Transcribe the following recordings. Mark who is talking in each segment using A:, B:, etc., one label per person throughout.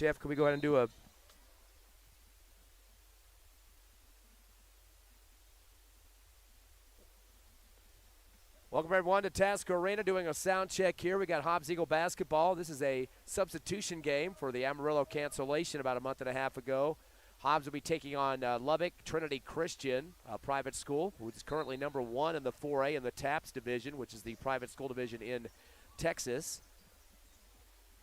A: Tiff, can we go ahead and do a welcome everyone to Tasker Arena, doing a sound check here. We got Hobbs Eagle basketball. This is a substitution game for the Amarillo cancellation about a month and a half ago. Hobbs will be taking on Lubbock Trinity Christian, a private school, which is currently number 1 in the 4A in the TAPS division, which is the private school division in Texas.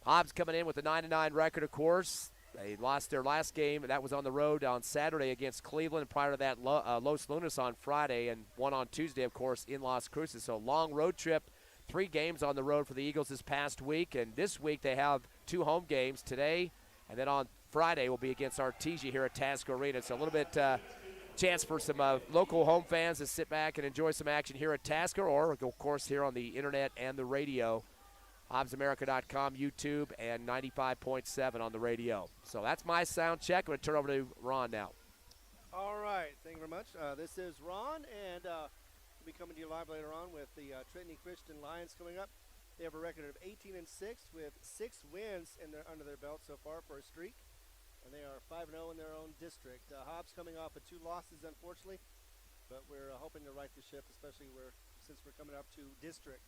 A: Hobbs coming in with a 9-9 record, of course. They lost their last game. That was on the road on Saturday against Cleveland. Prior to that, Los Lunas on Friday, and one on Tuesday, of course, in Las Cruces. So long road trip, 3 games on the road for the Eagles this past week. And this week they have 2 home games today, and then on Friday will be against Artesia here at Tasker Arena. So a little bit chance for some local home fans to sit back and enjoy some action here at Tasker, or, of course, here on the internet and the radio. HobbsAmerica.com, YouTube, and 95.7 on the radio. So that's my sound check. I'm going to turn over to Ron now.
B: All right. Thank you very much. This is Ron, and we'll be coming to you live later on with the Trinity Christian Lions coming up. They have a record of 18-6 with 6 wins under their belt so far for a streak, and they are 5-0 in their own district. Hobbs coming off of 2 losses, unfortunately, but we're hoping to right the ship, especially since we're coming up to district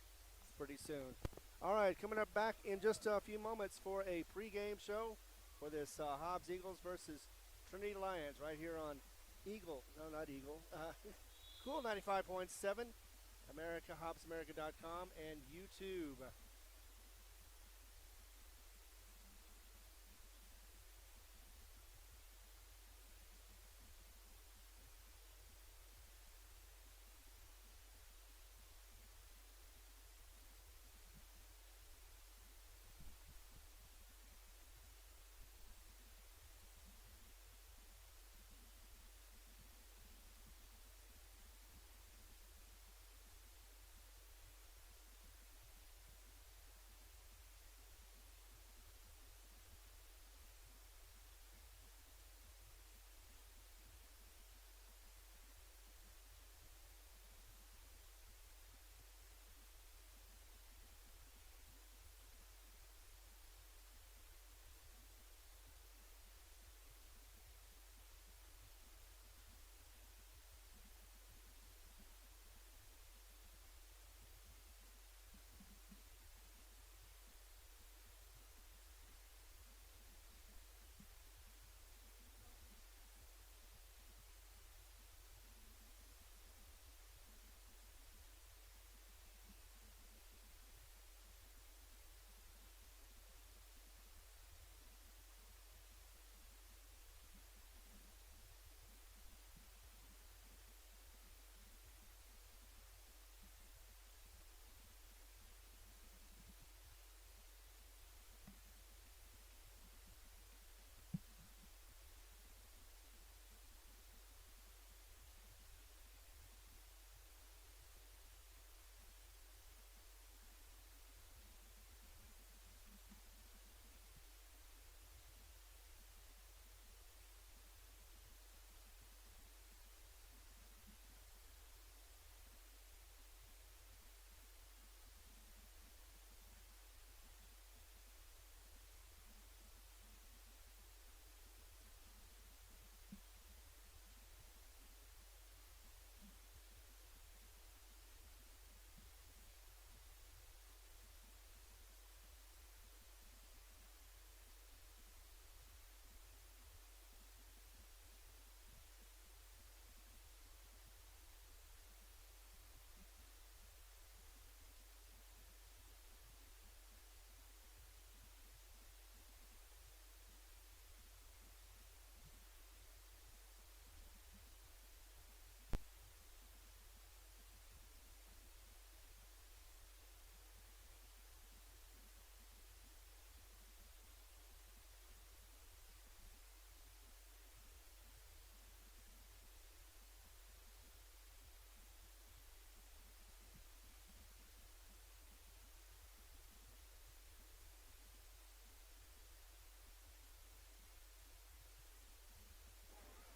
B: pretty soon. All right, coming up back in just a few moments for a pregame show for this Hobbs Eagles versus Trinity Lions right here on Cool 95.7, America, HobbsAmerica.com, and YouTube.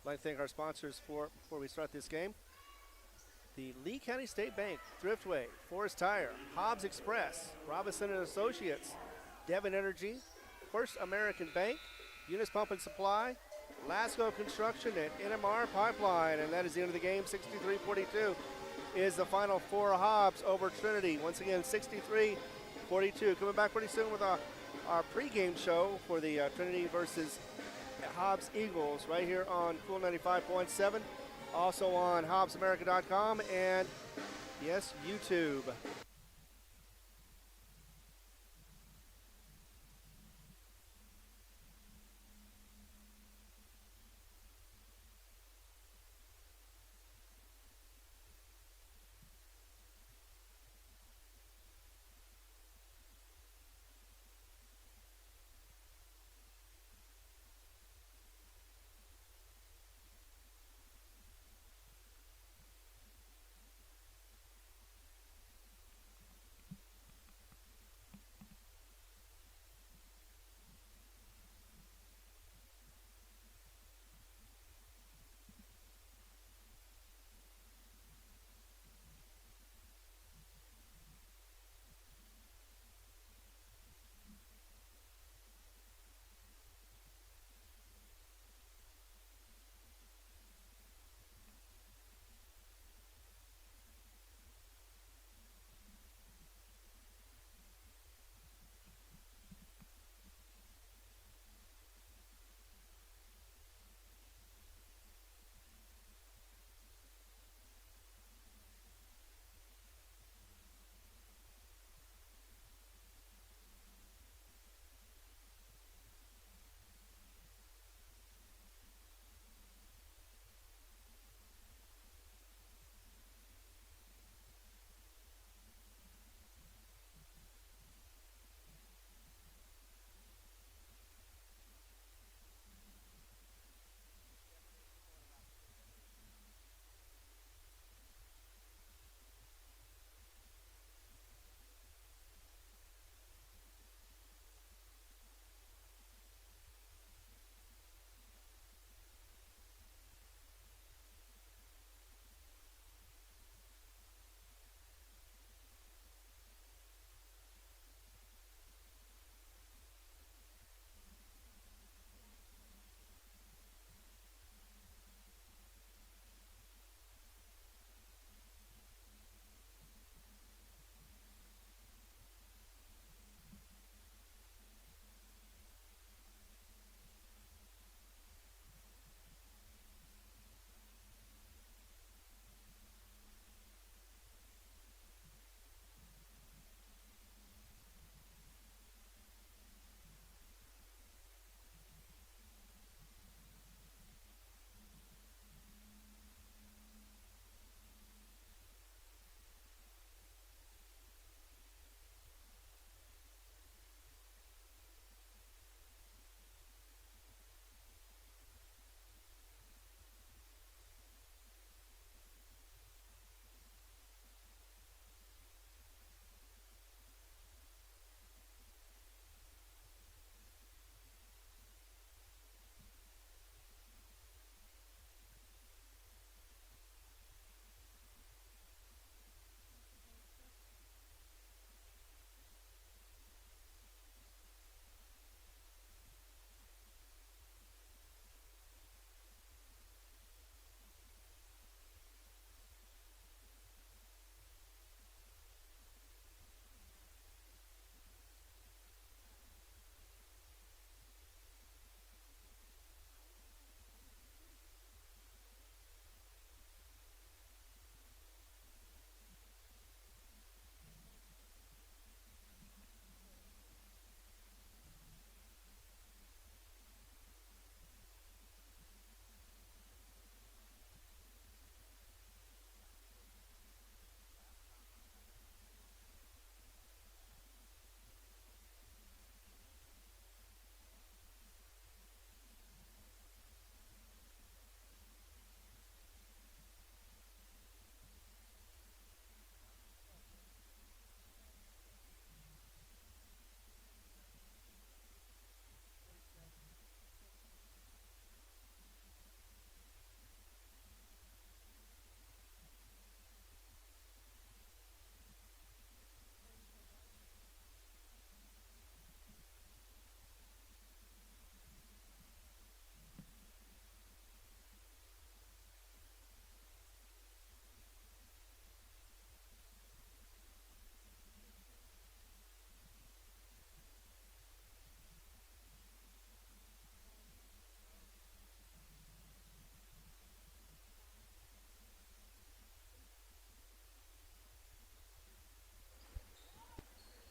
B: I'd like to thank our sponsors before we start this game. The Lee County State Bank, Thriftway, Forest Tire, Hobbs Express, Robinson & Associates, Devon Energy, First American Bank, Eunice Pump and Supply, Lasco Construction, and NMR Pipeline. And that is the end of the game. 63-42 is the final for Hobbs over Trinity. Once again, 63-42. Coming back pretty soon with our pregame show for the Trinity versus Hobbs Eagles right here on Cool 95.7. Also on HobbsAmerica.com and, yes, YouTube.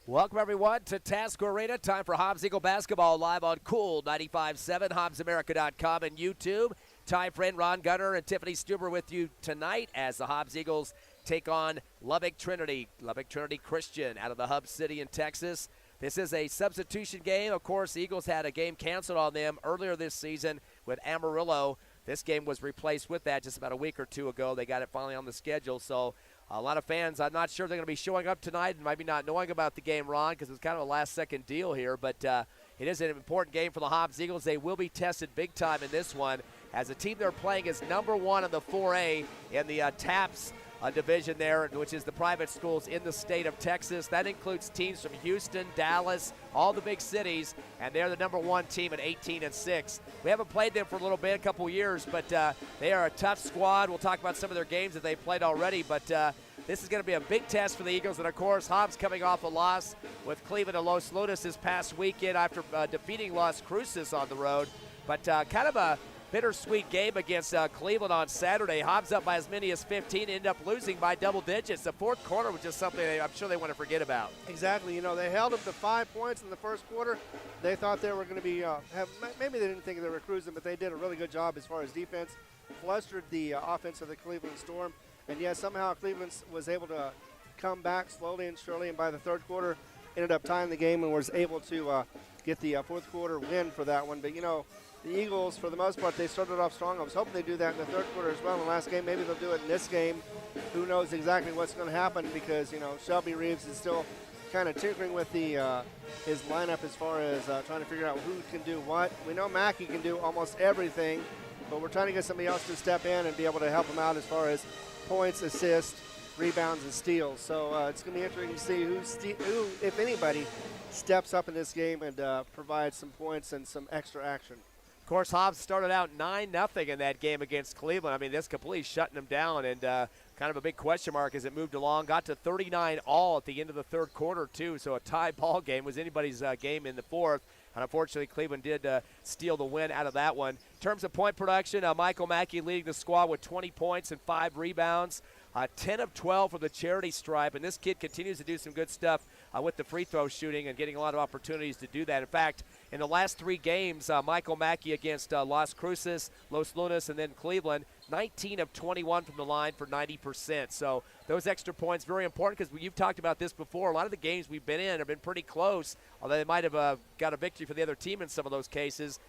A: Welcome, everyone, to Tasker Arena. Time for Hobbs Eagle basketball live on Cool 95.7, HobbsAmerica.com, and YouTube. Ty Friend, Ron Gunner, and Tiffany Stuber with you tonight as the Hobbs Eagles take on Lubbock Trinity Christian out of the hub city in Texas. This is a substitution game. Of course, the Eagles had a game canceled on them earlier this season with Amarillo. This game was replaced with that just about a week or two ago. They got it finally on the schedule, so a lot of fans, I'm not sure they're going to be showing up tonight and maybe not knowing about the game, Ron, because it's kind of a last-second deal here. But it is an important game for the Hobbs Eagles. They will be tested big time in this one, as the team they're playing is number one in the 4A in the TAPS division there, which is the private schools in the state of Texas. That includes teams from Houston, Dallas, all the big cities, and they're the number one team at 18-6. We haven't played them for a little bit, a couple years, but they are a tough squad. We'll talk about some of their games that they've played already, but this is going to be a big test for the Eagles. And, of course, Hobbs coming off a loss with Cleveland and Los Lunas this past weekend after defeating Las Cruces on the road. But kind of a bittersweet game against Cleveland on Saturday. Hobbs up by as many as 15, ended up losing by double digits. The fourth quarter was just something I'm sure they want to forget about.
B: Exactly. You know, they held them to 5 points in the first quarter. They thought they were going to be, maybe they didn't think they were cruising, but they did a really good job as far as defense. Flustered the offense of the Cleveland Storm. And, yeah, somehow Cleveland was able to come back slowly and surely, and by the third quarter ended up tying the game and was able to get the fourth quarter win for that one. But, you know, the Eagles, for the most part, they started off strong. I was hoping they'd do that in the third quarter as well in the last game. Maybe they'll do it in this game. Who knows exactly what's going to happen, because, you know, Shelby Reeves is still kind of tinkering with the his lineup as far as trying to figure out who can do what. We know Mackey can do almost everything, but we're trying to get somebody else to step in and be able to help him out as far as points, assists, rebounds, and steals. So it's going to be interesting to see who, if anybody, steps up in this game and provides some points and some extra action.
A: Of course, Hobbs started out 9-0 in that game against Cleveland. I mean, this completely shutting them down, and kind of a big question mark as it moved along. Got to 39 all at the end of the third quarter, too, so a tie ball game. Was anybody's game in the fourth. And unfortunately, Cleveland did steal the win out of that one. In terms of point production, Michael Mackey leading the squad with 20 points and 5 rebounds. 10 of 12 from the charity stripe, and this kid continues to do some good stuff with the free throw shooting and getting a lot of opportunities to do that. In fact, in the last 3 games, Michael Mackey against Las Cruces, Los Lunas, and then Cleveland, 19 of 21 from the line for 90%. So those extra points, very important, because you've talked about this before. A lot of the games we've been in have been pretty close, although they might have got a victory for the other team in some of those cases.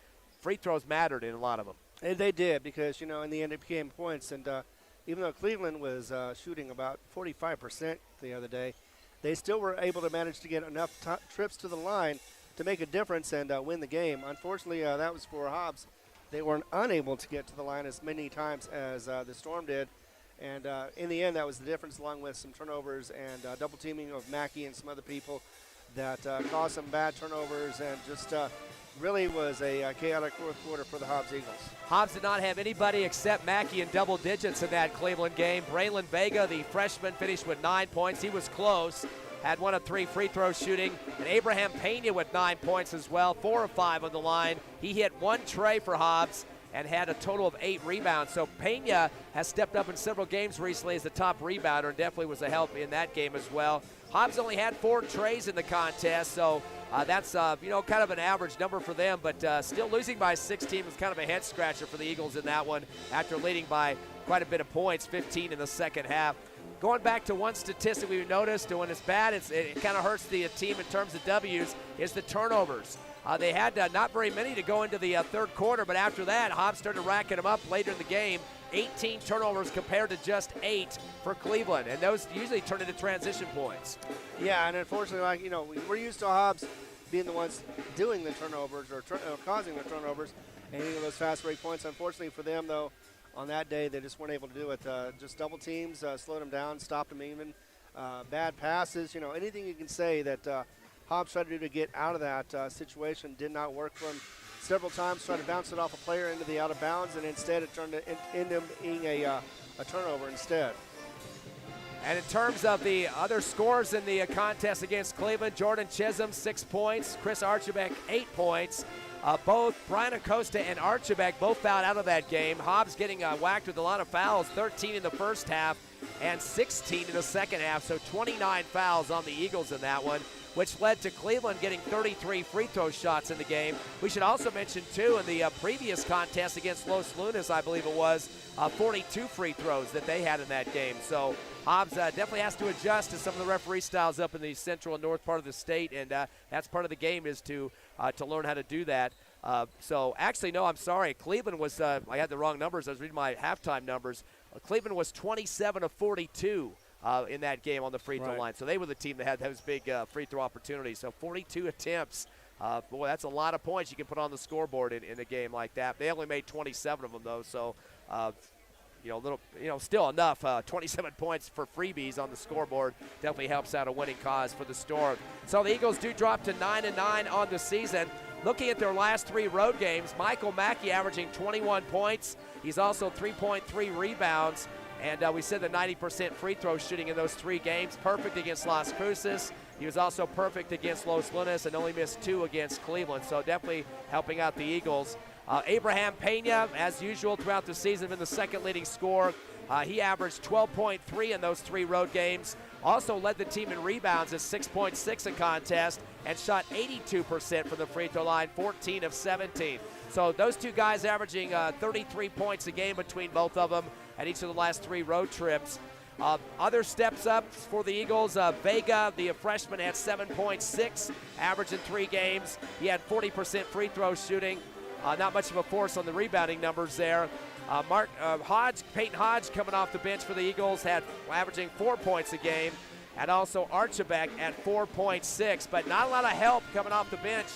A: Free throws mattered in a lot of them.
B: And they did, because, you know, in the end it became points. And even though Cleveland was shooting about 45% the other day, they still were able to manage to get enough trips to the line to make a difference and win the game. Unfortunately, that was for Hobbs. They were unable to get to the line as many times as the Storm did. And in the end, that was the difference, along with some turnovers and double teaming of Mackey and some other people that caused some bad turnovers, and just really was a chaotic fourth quarter for the Hobbs Eagles.
A: Hobbs did not have anybody except Mackey in double digits in that Cleveland game. Braylon Vega, the freshman, finished with 9 points. He was close. Had 1 of 3 free throw shooting. And Abraham Pena with 9 points as well, 4 of 5 on the line. He hit 1 tray for Hobbs and had a total of 8 rebounds. So Pena has stepped up in several games recently as the top rebounder, and definitely was a help in that game as well. Hobbs only had 4 trays in the contest, so that's kind of an average number for them, but still losing by 16 was kind of a head scratcher for the Eagles in that one after leading by quite a bit of points, 15 in the second half. Going back to one statistic we noticed, when it's bad, it kind of hurts the team in terms of W's, is the turnovers. They had not very many to go into the third quarter, but after that, Hobbs started racking them up later in the game. 18 turnovers compared to just 8 for Cleveland, and those usually turn into transition points.
B: Yeah, and unfortunately, we're used to Hobbs being the ones doing the turnovers or causing the turnovers and hitting those fast break points. Unfortunately for them, though, on that day, they just weren't able to do it. Just double teams, slowed them down, stopped them even. Bad passes, anything you can say that Hobbs tried to do to get out of that situation did not work for him. Several times tried to bounce it off a player into the out of bounds, and instead it turned into being a turnover instead.
A: And in terms of the other scores in the contest against Cleveland, Jordan Chisholm, 6 points. Chris Archibek, 8 points. Both Brian Acosta and Archibek both fouled out of that game. Hobbs getting whacked with a lot of fouls, 13 in the first half. and 16 in the second half, so 29 fouls on the Eagles in that one, which led to Cleveland getting 33 free throw shots in the game. We should also mention, too, in the previous contest against Los Lunas, I believe it was, 42 free throws that they had in that game. So Hobbs definitely has to adjust to some of the referee styles up in the central and north part of the state, and that's part of the game is to learn how to do that. So actually, no, I'm sorry. Cleveland was, I had the wrong numbers. I was reading my halftime numbers. Cleveland was 27 of 42 in that game on the free throw line. So they were the team that had those big free throw opportunities. So 42 attempts. Boy, that's a lot of points you can put on the scoreboard in a game like that. They only made 27 of them, though. So, still enough. 27 points for freebies on the scoreboard definitely helps out a winning cause for the Storm. So the Eagles do drop to 9-9 on the season. Looking at their last 3 road games, Michael Mackey averaging 21 points. He's also 3.3 rebounds. And we said the 90% free throw shooting in those 3 games. Perfect against Las Cruces. He was also perfect against Los Lunas and only missed 2 against Cleveland. So definitely helping out the Eagles. Abraham Pena, as usual throughout the season, been the second leading scorer. He averaged 12.3 in those 3 road games. Also led the team in rebounds at 6.6 a contest and shot 82% from the free throw line, 14 of 17. So those 2 guys averaging 33 points a game between both of them at each of the last 3 road trips. Other steps up for the Eagles, Vega, the freshman, had 7.6 average in 3 games. He had 40% free throw shooting. Not much of a force on the rebounding numbers there. Peyton Hodge coming off the bench for the Eagles, had averaging 4 points a game. And also Archibek at 4.6, but not a lot of help coming off the bench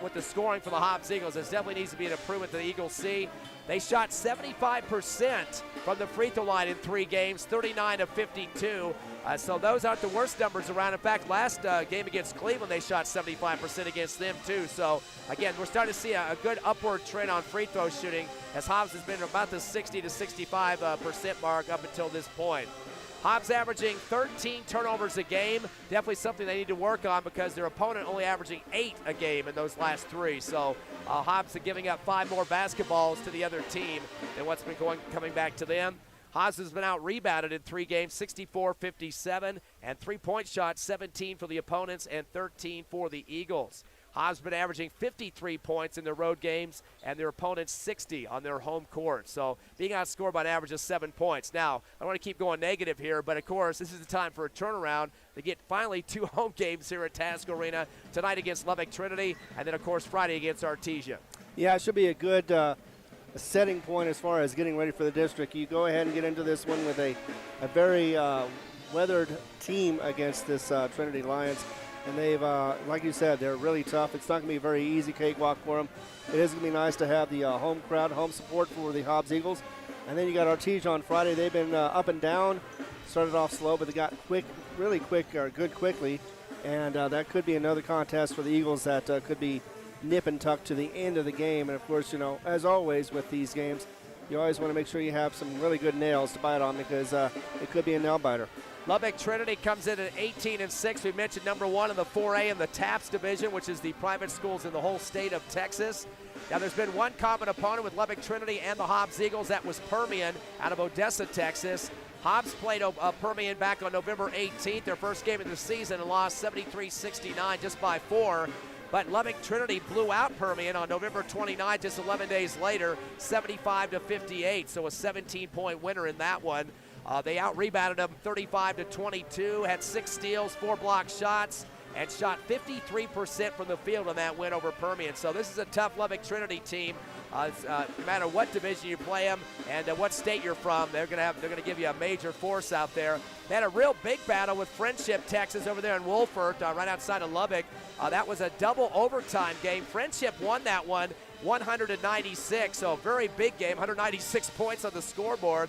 A: with the scoring for the Hobbs Eagles. This definitely needs to be an improvement that the Eagles see. They shot 75% from the free throw line in 3 games, 39 of 52. So those aren't the worst numbers around. In fact, last game against Cleveland, they shot 75% against them too. So again, we're starting to see a good upward trend on free throw shooting as Hobbs has been about the 60 to 65% mark up until this point. Hobbs averaging 13 turnovers a game. Definitely something they need to work on because their opponent only averaging 8 a game in those last 3. So Hobbs are giving up 5 more basketballs to the other team than what's been coming back to them. Hobbs has been out-rebounded in 3 games, 64-57, and 3-point shots, 17 for the opponents and 13 for the Eagles. Hobbs been averaging 53 points in their road games and their opponents 60 on their home court. So being outscored by an average of 7 points. Now, I want to keep going negative here, but of course, this is the time for a turnaround. They get finally 2 home games here at Task Arena, tonight against Lubbock Trinity, and then, of course, Friday against Artesia.
B: Yeah, it should be a good setting point as far as getting ready for the district. You go ahead and get into this one with a very weathered team against this Trinity Lions. And they've, like you said, they're really tough. It's not going to be a very easy cakewalk for them. It is going to be nice to have the home crowd, home support for the Hobbs Eagles. And then you got Artesia on Friday. They've been up and down. Started off slow, but they got really good quickly. And that could be another contest for the Eagles that could be nip and tuck to the end of the game. And, of course, you know, as always with these games, you always want to make sure you have some really good nails to bite on because it could be a nail biter.
A: Lubbock Trinity comes in at 18-6. We mentioned number 1 in the 4A in the TAPS division, which is the private schools in the whole state of Texas. Now, there's been one common opponent with Lubbock Trinity and the Hobbs Eagles. That was Permian out of Odessa, Texas. Hobbs played Permian back on November 18th, their first game of the season, and lost 73-69 just by 4. But Lubbock Trinity blew out Permian on November 29th, just 11 days later, 75-58. So a 17-point winner in that one. They out-rebounded them 35-22, had 6 steals, 4 block shots, and shot 53% from the field in that win over Permian. So this is a tough Lubbock Trinity team. No matter what division you play them and what state you're from, they're going to give you a major force out there. They had a real big battle with Friendship, Texas, over there in Wolford, right outside of Lubbock. That was a double overtime game. Friendship won that one, 196. So a very big game, 196 points on the scoreboard.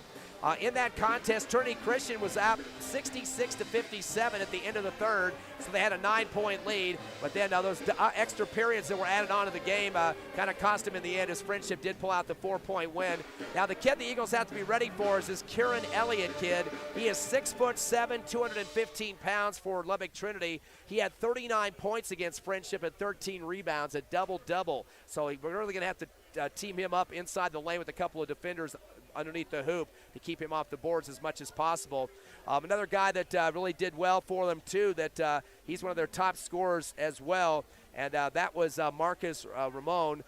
A: In that contest, Trinity Christian was up 66-57 at the end of the third, so they had a 9-point lead. But then those extra periods that were added on to the game kind of cost them in the end as Friendship did pull out the 4-point win. Now, the kid the Eagles have to be ready for is this Kieran Elliott kid. He is 6'7", 215 pounds for Lubbock Trinity. He had 39 points against Friendship and 13 rebounds, a double-double. So we're really going to have to team him up inside the lane with a couple of defenders underneath the hoop to keep him off the boards as much as possible. Another guy that really did well for them, too, that he's one of their top scorers as well, and that was Marcus Ramon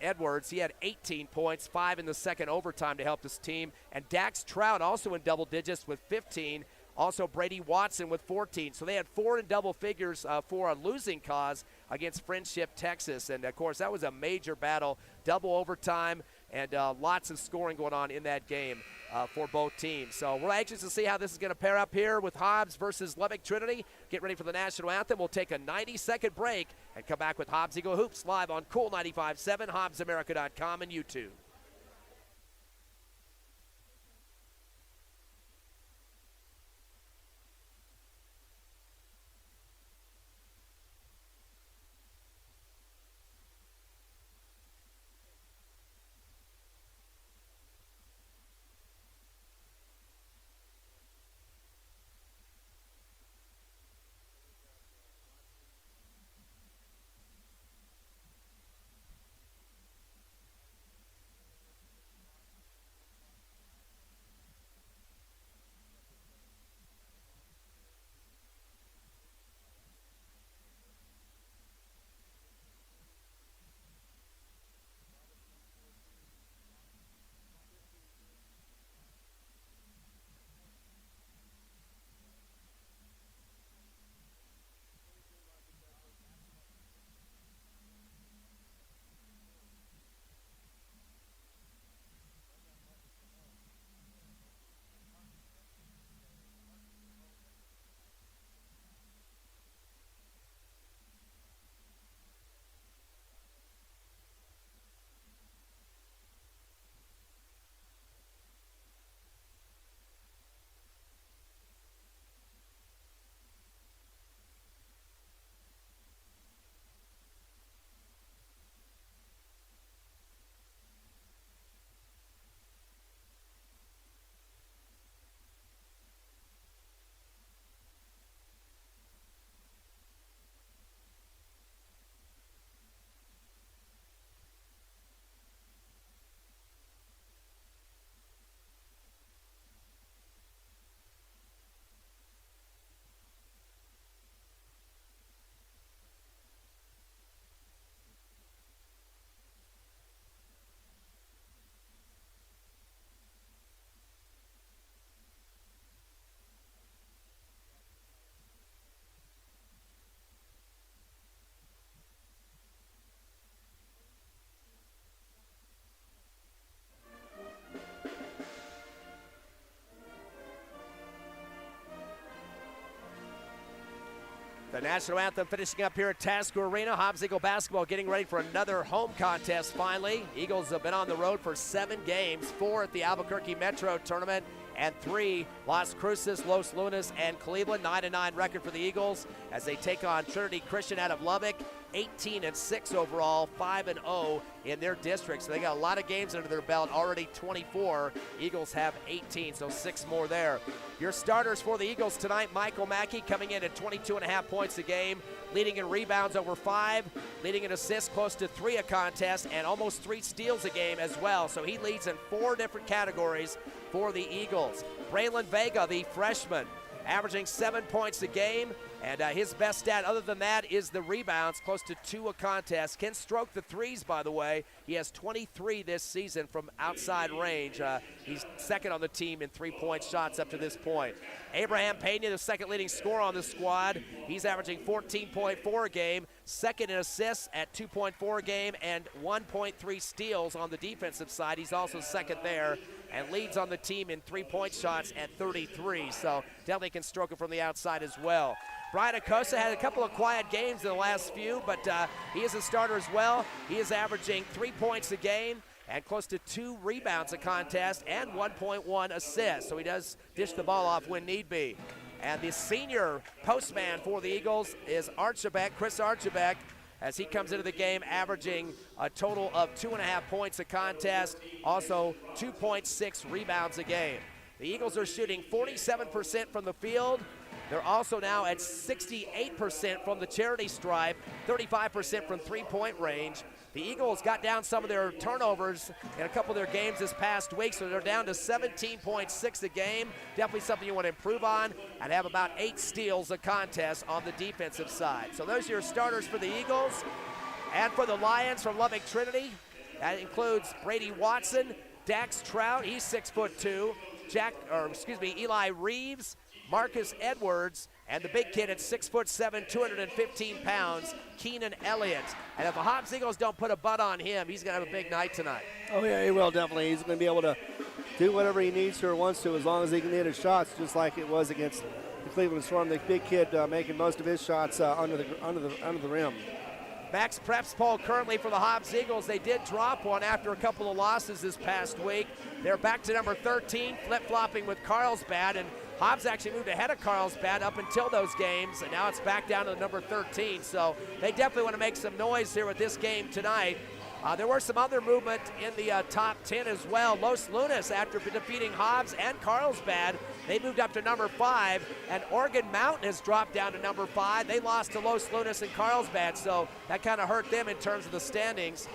A: Edwards. He had 18 points, 5 in the second overtime to help this team. And Dax Trout also in double digits with 15. Also Brady Watson with 14. So they had 4 in double figures for a losing cause against Friendship, Texas. And, of course, that was a major battle, double overtime, and lots of scoring going on in that game for both teams. So we're anxious to see how this is going to pair up here with Hobbs versus Lubbock Trinity. Get ready for the national anthem. We'll take a 90-second break and come back with Hobbs Eagle Hoops live on Cool 95.7, HobbsAmerica.com, and YouTube. The national anthem finishing up here at Tasker Arena. Hobbs Eagle basketball getting ready for another home contest finally. Eagles have been on the road for 7 games, 4 at the Albuquerque Metro Tournament, and 3 Las Cruces, Los Lunas, and Cleveland. 9-9 record for the Eagles as they take on Trinity Christian out of Lubbock. 18-6 overall, 5-0 in their district. So they got a lot of games under their belt, already 24. Eagles have 18, so 6 more there. Your starters for the Eagles tonight, Michael Mackey coming in at 22.5 points a game, leading in rebounds over 5, leading in assists close to 3 a contest, and almost 3 steals a game as well. So he leads in 4 different categories for the Eagles. Braylon Vega, the freshman, averaging 7 points a game, and his best stat other than that is the rebounds, close to 2 a contest. Can stroke the threes, by the way. He has 23 this season from outside range. He's second on the team in 3-point shots up to this point. Abraham Pena, the second leading scorer on the squad. He's averaging 14.4 a game, second in assists at 2.4 a game, and 1.3 steals on the defensive side. He's also second there, and leads on the team in 3-point shots at 33. So definitely can stroke it from the outside as well. Brian Acosta had a couple of quiet games in the last few, but he is a starter as well. He is averaging 3 points a game and close to 2 rebounds a contest and 1.1 assists. So he does dish the ball off when need be. And the senior postman for the Eagles is Chris Archibek, as he comes into the game averaging a total of 2.5 points a contest, also 2.6 rebounds a game. The Eagles are shooting 47% from the field, They're also now at 68% from the charity stripe, 35% from three-point range. The Eagles got down some of their turnovers in a couple of their games this past week, so they're down to 17.6 a game. Definitely something you want to improve on, and have about 8 steals a contest on the defensive side. So those are your starters for the Eagles. And for the Lions from Lubbock Trinity, that includes Brady Watson, Dax Trout, he's 6'2", Eli Reeves, Marcus Edwards, and the big kid at 6'7", 215 pounds, Keenan Elliott. And if the Hobbs Eagles don't put a butt on him, he's going to have a big night tonight.
B: Oh, yeah, he will, definitely. He's going to be able to do whatever he needs to or wants to, as long as he can hit his shots, just like it was against the Cleveland Storm. The big kid making most of his shots under the rim.
A: Max Preps poll currently for the Hobbs Eagles. They did drop one after a couple of losses this past week. They're back to number 13, flip-flopping with Carlsbad, and Hobbs actually moved ahead of Carlsbad up until those games, and now it's back down to number 13. So they definitely want to make some noise here with this game tonight. There were some other movement in the top 10 as well. Los Lunas, after defeating Hobbs and Carlsbad, they moved up to number 5, and Oregon Mountain has dropped down to number 5. They lost to Los Lunas and Carlsbad, so that kind of hurt them in terms of the standings.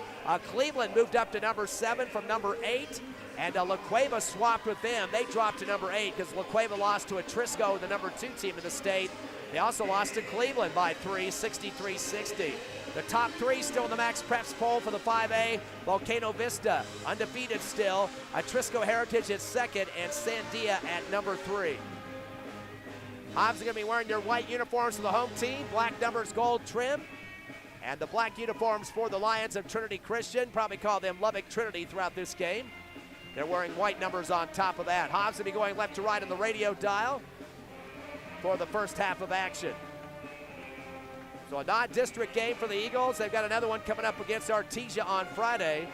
A: Cleveland moved up to number 7 from number 8, and La Cueva swapped with them. They dropped to number 8 because La Cueva lost to Atrisco, the number 2 team in the state. They also lost to Cleveland by 3, 63-60. The top 3 still in the Max Preps poll for the 5A. Volcano Vista, undefeated still. Atrisco Heritage at 2nd, and Sandia at number 3. Hobbs are going to be wearing their white uniforms for the home team, black numbers, gold trim. And the black uniforms for the Lions of Trinity Christian, probably call them Lubbock Trinity throughout this game. They're wearing white numbers on top of that. Hobbs will be going left to right on the radio dial for the first half of action. So a non-district game for the Eagles. They've got another one coming up against Artesia on Friday.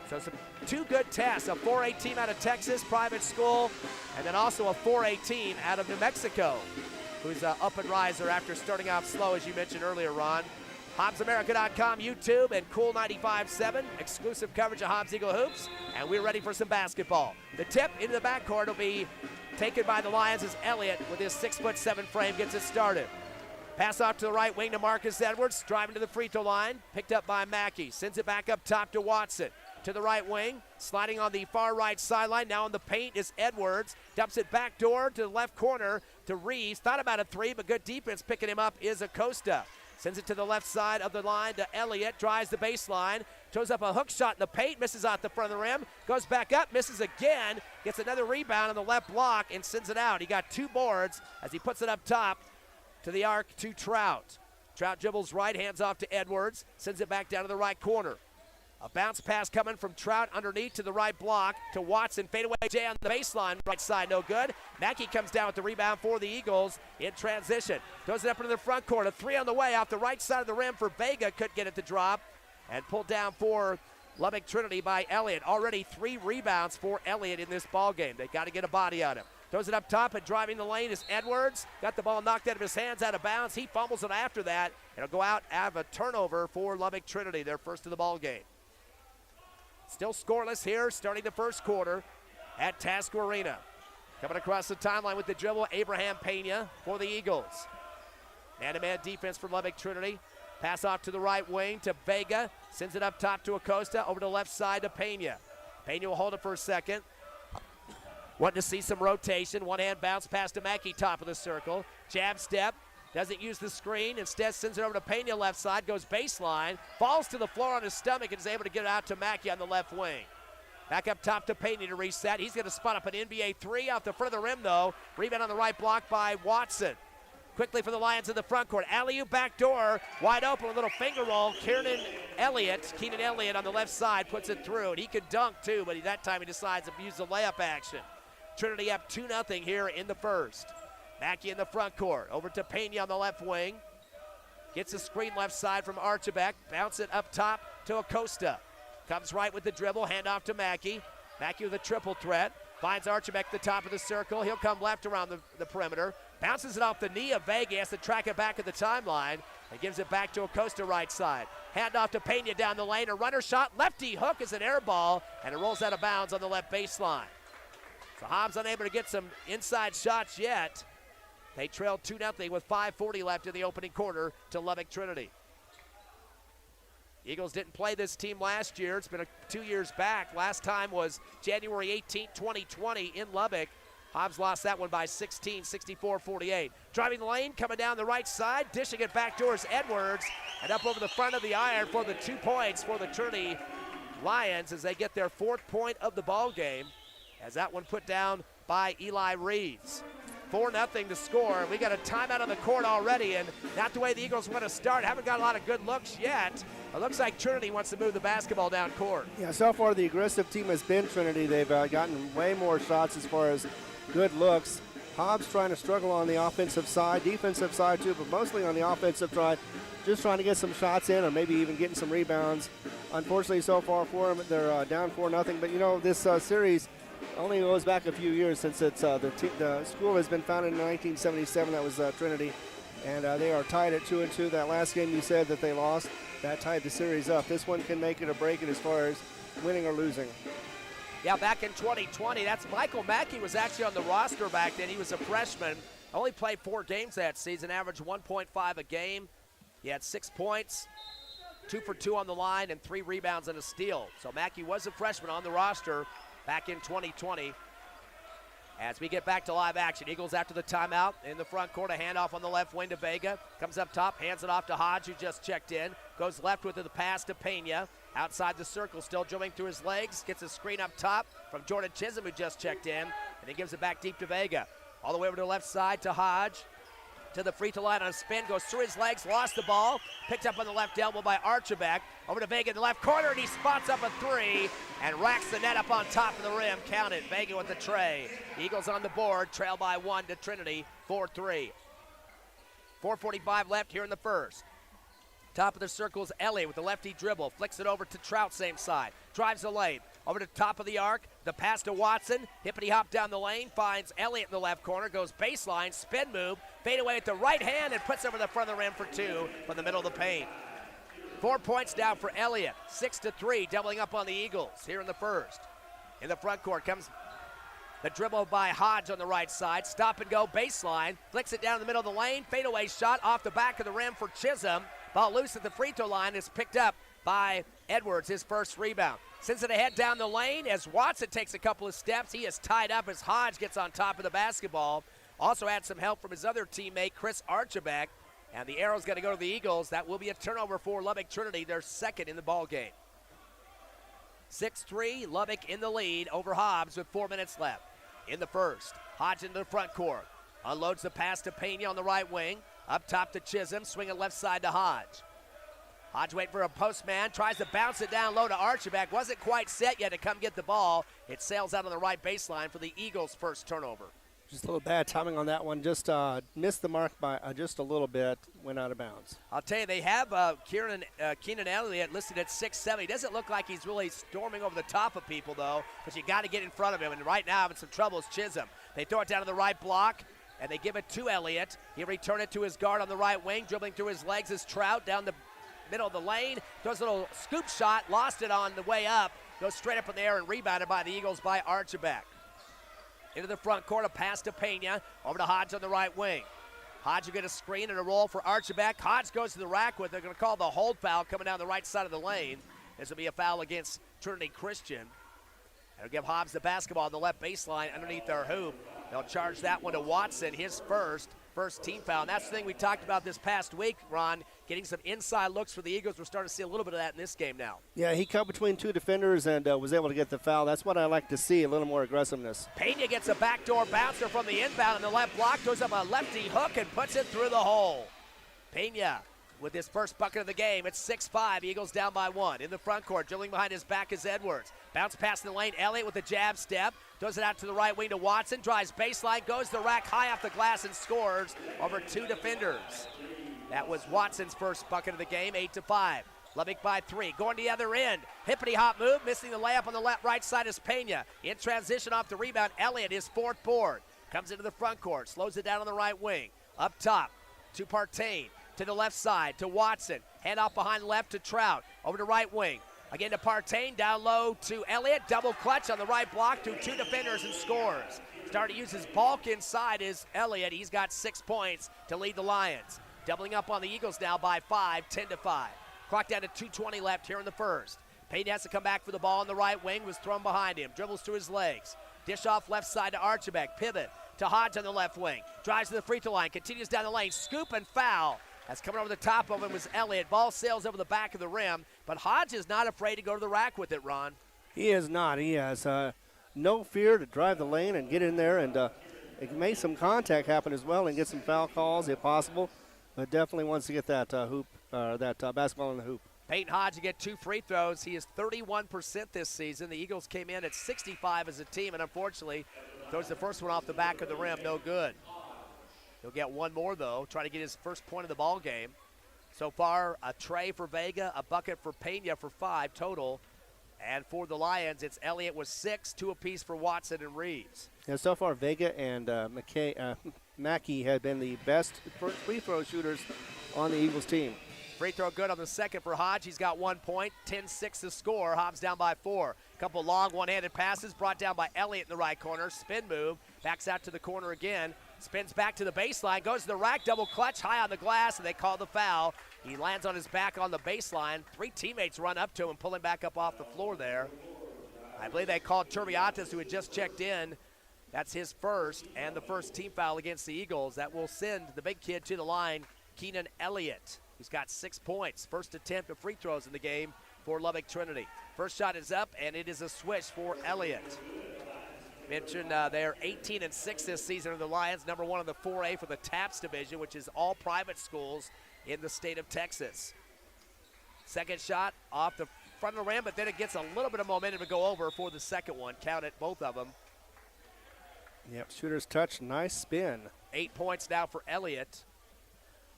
A: So some 2 good tests, a 4A team out of Texas, private school, and then also a 4A team out of New Mexico, who's an up and riser after starting off slow, as you mentioned earlier, Ron. HobbsAmerica.com, YouTube, and Cool 95.7, exclusive coverage of Hobbs Eagle Hoops, and we're ready for some basketball. The tip into the backcourt will be taken by the Lions as Elliott, with his 6'7" frame, gets it started. Pass off to the right wing to Marcus Edwards, driving to the free throw line, picked up by Mackey. Sends it back up top to Watson. To the right wing, sliding on the far right sideline. Now in the paint is Edwards. Dumps it back door to the left corner to Reeves. Thought about a 3, but good defense picking him up is Acosta. Sends it to the left side of the line to Elliott. Drives the baseline. Throws up a hook shot in the paint. Misses out the front of the rim. Goes back up. Misses again. Gets another rebound on the left block and sends it out. He got 2 boards as he puts it up top to the arc to Trout. Trout dribbles right, hands off to Edwards. Sends it back down to the right corner. A bounce pass coming from Trout underneath to the right block to Watson. Fadeaway J on the baseline, right side, no good. Mackey comes down with the rebound for the Eagles in transition. Throws it up into the front court. A 3 on the way off the right side of the rim for Vega. Couldn't get it to drop. And pulled down for Lubbock Trinity by Elliott. Already 3 rebounds for Elliott in this ball game. They got to get a body on him. Throws it up top and driving the lane is Edwards. Got the ball knocked out of his hands, out of bounds. He fumbles it after that. It'll go out, have a turnover for Lubbock Trinity, their first of the ball game. Still scoreless here, starting the first quarter at Tasker Arena. Coming across the timeline with the dribble, Abraham Pena for the Eagles. Man-to-man defense for Lubbock Trinity. Pass off to the right wing to Vega. Sends it up top to Acosta, over to the left side to Pena. Pena will hold it for a second. Wanting to see some rotation. One-hand bounce pass to Mackey, top of the circle. Jab step. Doesn't use the screen. Instead sends it over to Pena left side. Goes baseline. Falls to the floor on his stomach and is able to get it out to Mackey on the left wing. Back up top to Pena to reset. He's going to spot up an NBA 3 off the front of the rim, though. Rebound on the right block by Watson. Quickly for the Lions in the front court. Alley-oop back door. Wide open with a little finger roll. Keenan Elliott on the left side puts it through. And he could dunk, too, but that time he decides to use the layup action. Trinity up 2-0 here in the first. Mackey in the front court. Over to Pena on the left wing. Gets a screen left side from Archibek. Bounce it up top to Acosta. Comes right with the dribble. Hand off to Mackey. Mackey with a triple threat. Finds Archibek at the top of the circle. He'll come left around the perimeter. Bounces it off the knee of Vega. Has to track it back at the timeline. And gives it back to Acosta right side. Hand off to Pena down the lane. A runner shot. Lefty hook is an air ball. And it rolls out of bounds on the left baseline. So Hobbs unable to get some inside shots yet. They trailed 2-0 with 5:40 left in the opening quarter to Lubbock Trinity. Eagles didn't play this team last year. It's been 2 years back. Last time was January 18, 2020 in Lubbock. Hobbs lost that one by 16, 64-48. Driving the lane, coming down the right side, dishing it back towards Edwards, and up over the front of the iron for the 2 points for the Trinity Lions as they get their 4th point of the ball game. As that one put down by Eli Reeves. 4-0 to score. We got a timeout on the court already, and not the way the Eagles want to start. Haven't got a lot of good looks yet. It looks like Trinity wants to move the basketball down court.
B: Yeah, so far the aggressive team has been Trinity. They've gotten way more shots as far as good looks. Hobbs trying to struggle on the offensive side, defensive side too, but mostly on the offensive side, just trying to get some shots in or maybe even getting some rebounds. Unfortunately, so far for them, they're down 4-0. But you know, this series only goes back a few years since it's the school has been founded in 1977. That was Trinity, and they are tied at 2-2. That last game you said that they lost, that tied the series up. This one can make it or break it as far as winning or losing.
A: Yeah, back in 2020, that's Michael Mackey was actually on the roster back then. He was a freshman. Only played 4 games that season, averaged 1.5 a game. He had 6 points, 2 for 2 on the line, and 3 rebounds and a steal. So Mackey was a freshman on the roster back in 2020. As we get back to live action, Eagles after the timeout in the front court, a handoff on the left wing to Vega. Comes up top, hands it off to Hodge, who just checked in. Goes left with the pass to Pena. Outside the circle, still dribbling through his legs. Gets a screen up top from Jordan Chisholm, who just checked in. And he gives it back deep to Vega. All the way over to the left side to Hodge. To the free throw line on a spin, goes through his legs, lost the ball. Picked up on the left elbow by Archibald. Over to Vega in the left corner, and he spots up a 3 and racks the net up on top of the rim. Count it, Vega with the tray. Eagles on the board, trail by 1 to Trinity, 4-3. 4:45 left here in the first. Top of the circle is Elliott with the lefty dribble. Flicks it over to Trout, same side. Drives the lane. Over to top of the arc. The pass to Watson. Hippity hop down the lane. Finds Elliott in the left corner. Goes baseline. Spin move. Fade away at the right hand and puts over the front of the rim for 2 from the middle of the paint. 4 points down for Elliott. 6-3, doubling up on the Eagles here in the first. In the front court comes the dribble by Hodge on the right side. Stop and go baseline. Flicks it down in the middle of the lane. Fadeaway shot off the back of the rim for Chisholm. Ball loose at the free throw line is picked up by Edwards, his first rebound. Sends it ahead down the lane as Watson takes a couple of steps. He is tied up as Hodge gets on top of the basketball. Also had some help from his other teammate, Chris Archibald. And the arrow's going to go to the Eagles. That will be a turnover for Lubbock Trinity, their second in the ball game. 6-3, Lubbock in the lead over Hobbs with 4 minutes left in the first. Hodge into the front court. Unloads the pass to Pena on the right wing. Up top to Chisholm, swinging left side to Hodge. Hodge waiting for a postman, tries to bounce it down low to Archibald. Wasn't quite set yet to come get the ball. It sails out on the right baseline for the Eagles' first turnover.
B: Just a little bad timing on that one. Just missed the mark by just a little bit. Went out of bounds.
A: I'll tell you, they have Keenan Elliott listed at 6'7". He doesn't look like he's really storming over the top of people, though, but you got to get in front of him. And right now, having some trouble is Chisholm. They throw it down to the right block, and they give it to Elliott. He return it to his guard on the right wing. Dribbling through his legs is Trout down the middle of the lane. Throws a little scoop shot, lost it on the way up. Goes straight up in the air and rebounded by the Eagles by Archibald. Into the front court, a pass to Pena. Over to Hodge on the right wing. Hodge will get a screen and a roll for Archibald. Hodge goes to the rack with it. They're going to call the hold foul coming down the right side of the lane. This will be a foul against Trinity Christian. They'll give Hobbs the basketball on the left baseline underneath their hoop. They'll charge that one to Watson, his first team foul. And that's the thing we talked about this past week, Ron, getting some inside looks for the Eagles. We're starting to see a little bit of that in this game now.
B: Yeah, he cut between 2 defenders and was able to get the foul. That's what I like to see, a little more aggressiveness.
A: Pena gets a backdoor bouncer from the inbound, and the left block goes up a lefty hook and puts it through the hole. Pena with his first bucket of the game. It's 6-5. Eagles down by 1. In the front court, dribbling behind his back is Edwards. Bounce pass in the lane. Elliott with a jab step. Throws it out to the right wing to Watson. Drives baseline. Goes to the rack high off the glass and scores over 2 defenders. That was Watson's first bucket of the game. 8-5. Lubbock by 3. Going to the other end. Hippity hop move. Missing the layup on the right side is Pena. In transition off the rebound. Elliott, his 4th board. Comes into the front court. Slows it down on the right wing. Up top to Partain. To the left side to Watson. Hand off behind left to Trout. Over to right wing. Again to Partain. Down low to Elliott. Double clutch on the right block to 2 defenders and scores. Starting to use his bulk inside is Elliott. He's got 6 points to lead the Lions. Doubling up on the Eagles now by 5, 10-5. Clock down to 2:20 left here in the first. Payton has to come back for the ball on the right wing, was thrown behind him. Dribbles to his legs. Dish off left side to Archibald. Pivot to Hodge on the left wing. Drives to the free throw line, continues down the lane. Scoop and foul. As coming over the top of him was Elliott. Ball sails over the back of the rim, but Hodge is not afraid to go to the rack with it, Ron.
B: He is not. He has no fear to drive the lane and get in there and make some contact happen as well and get some foul calls if possible. But definitely wants to get that basketball in the hoop.
A: Peyton Hodge to get 2 free throws. He is 31% this season. The Eagles came in at 65 as a team, and unfortunately throws the first one off the back of the rim. No good. He'll get one more, though, try to get his first point of the ball game. So far, a tray for Vega, a bucket for Pena for 5 total. And for the Lions, it's Elliott with 6, 2 apiece for Watson and Reeves.
B: Yeah, so far, Vega and Mackey have been the best free throw shooters on the Eagles team.
A: Free throw good on the second for Hodge. He's got 1 point, 10-6 to score. Hobbs down by 4. A couple long one-handed passes brought down by Elliott in the right corner. Spin move, backs out to the corner again. Spins back to the baseline, goes to the rack, double clutch, high on the glass, and they call the foul. He lands on his back on the baseline. 3 teammates run up to him and pull him back up off the floor there. I believe they called Turbiatas, who had just checked in. That's his first, and the first team foul against the Eagles. That will send the big kid to the line, Keenan Elliott. He's got 6 points. First attempt of free throws in the game for Lubbock Trinity. First shot is up, and it is a switch for Elliott. Mentioned they're 18-6 this season of the Lions, number 1 in the 4A for the TAPS division, which is all private schools in the state of Texas. Second shot off the front of the rim, but then it gets a little bit of momentum to go over for the second one. Count it, both of them.
B: Yep, shooter's touch, nice spin.
A: 8 points now for Elliott.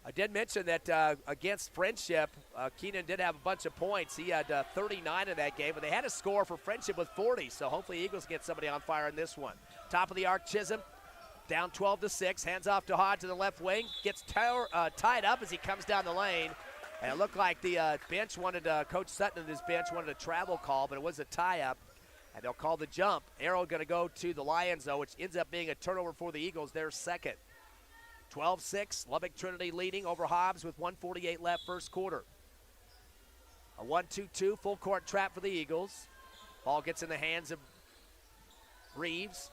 A: I did mention that against Friendship, Keenan did have a bunch of points. He had 39 in that game, but they had a score for Friendship with 40, so hopefully Eagles get somebody on fire in this one. Top of the arc, Chisholm, down 12-6, hands off to Hodge to the left wing, gets tied up as he comes down the lane. And it looked like the bench wanted, Coach Sutton and his bench wanted a travel call, but it was a tie-up, and they'll call the jump. Arrow going to go to the Lions, though, which ends up being a turnover for the Eagles, their second. 12-6, Lubbock Trinity leading over Hobbs with 1:48 left first quarter. A 1-2-2 full court trap for the Eagles. Ball gets in the hands of Reeves.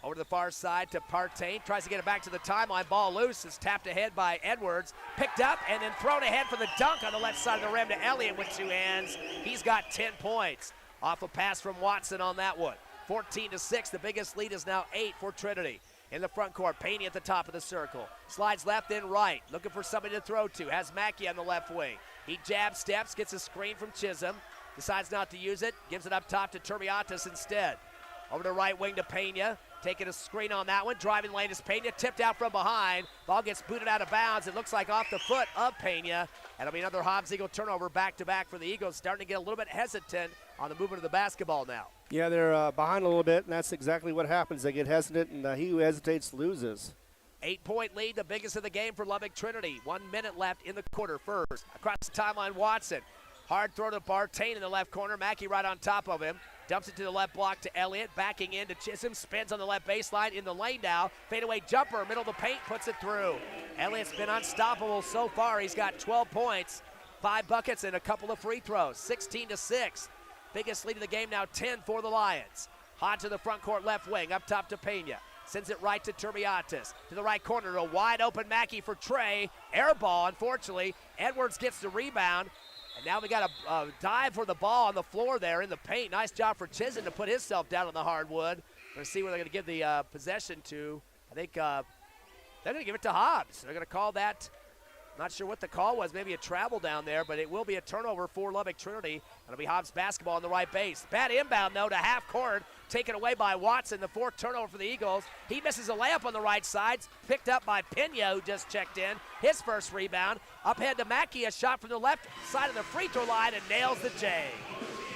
A: Over to the far side to Partain. Tries to get it back to the timeline. Ball loose. Is tapped ahead by Edwards. Picked up and then thrown ahead for the dunk on the left side of the rim to Elliott with 2 hands. He's got 10 points. Off a pass from Watson on that one. 14-6. The biggest lead is now 8 for Trinity. In the front court, Payne at the top of the circle. Slides left, then right. Looking for somebody to throw to. Has Mackey on the left wing. He jab steps, gets a screen from Chisholm. Decides not to use it. Gives it up top to Turbiatas instead. Over to right wing to Pena. Taking a screen on that one. Driving lane is Pena. Tipped out from behind. Ball gets booted out of bounds. It looks like off the foot of Pena. And it'll be another Hobbs Eagle turnover back-to-back for the Eagles. Starting to get a little bit hesitant on the movement of the basketball now.
B: Yeah, they're behind a little bit, and that's exactly what happens. They get hesitant, and he who hesitates loses.
A: 8-point lead, the biggest of the game for Lubbock Trinity. 1 minute left in the quarter first. Across the timeline, Watson. Hard throw to Partain in the left corner. Mackey right on top of him. Dumps it to the left block to Elliott. Backing in to Chisholm. Spins on the left baseline in the lane now. Fadeaway jumper, middle of the paint, puts it through. Elliott's been unstoppable so far. He's got 12 points, 5 buckets, and a couple of free throws. 16-6. Biggest lead of the game now, 10 for the Lions. Hodge to the front court left wing, up top to Pena. Sends it right to Turbiatas. To the right corner, to a wide open Mackey for Trey. Air ball, unfortunately. Edwards gets the rebound. And now we got a dive for the ball on the floor there in the paint. Nice job for Chisholm to put himself down on the hardwood. We're going to see where they're going to give the possession to. I think they're going to give it to Hobbs. They're going to call that. Not sure what the call was, maybe a travel down there, but it will be a turnover for Lubbock Trinity. It'll be Hobbs basketball on the right base. Bad inbound, though, to half court, taken away by Watson, the 4th turnover for the Eagles. He misses a layup on the right side, picked up by Pena, who just checked in. His first rebound. Up ahead to Mackey, a shot from the left side of the free throw line, and nails the J.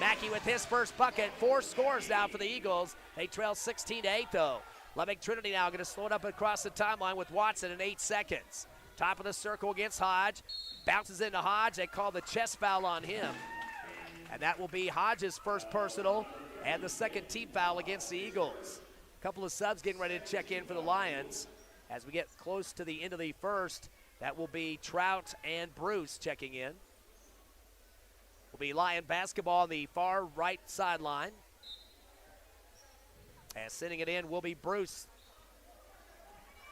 A: Mackey with his first bucket, 4 scores now for the Eagles. They trail 16-8, though. Lubbock Trinity now going to slow it up across the timeline with Watson in 8 seconds. Top of the circle against Hodge. Bounces into Hodge. They call the chest foul on him. And that will be Hodge's first personal and the second team foul against the Eagles. couple of subs getting ready to check in for the Lions. As we get close to the end of the first, that will be Trout and Bruce checking in. Will be Lion basketball on the far right sideline. As sending it in will be Bruce.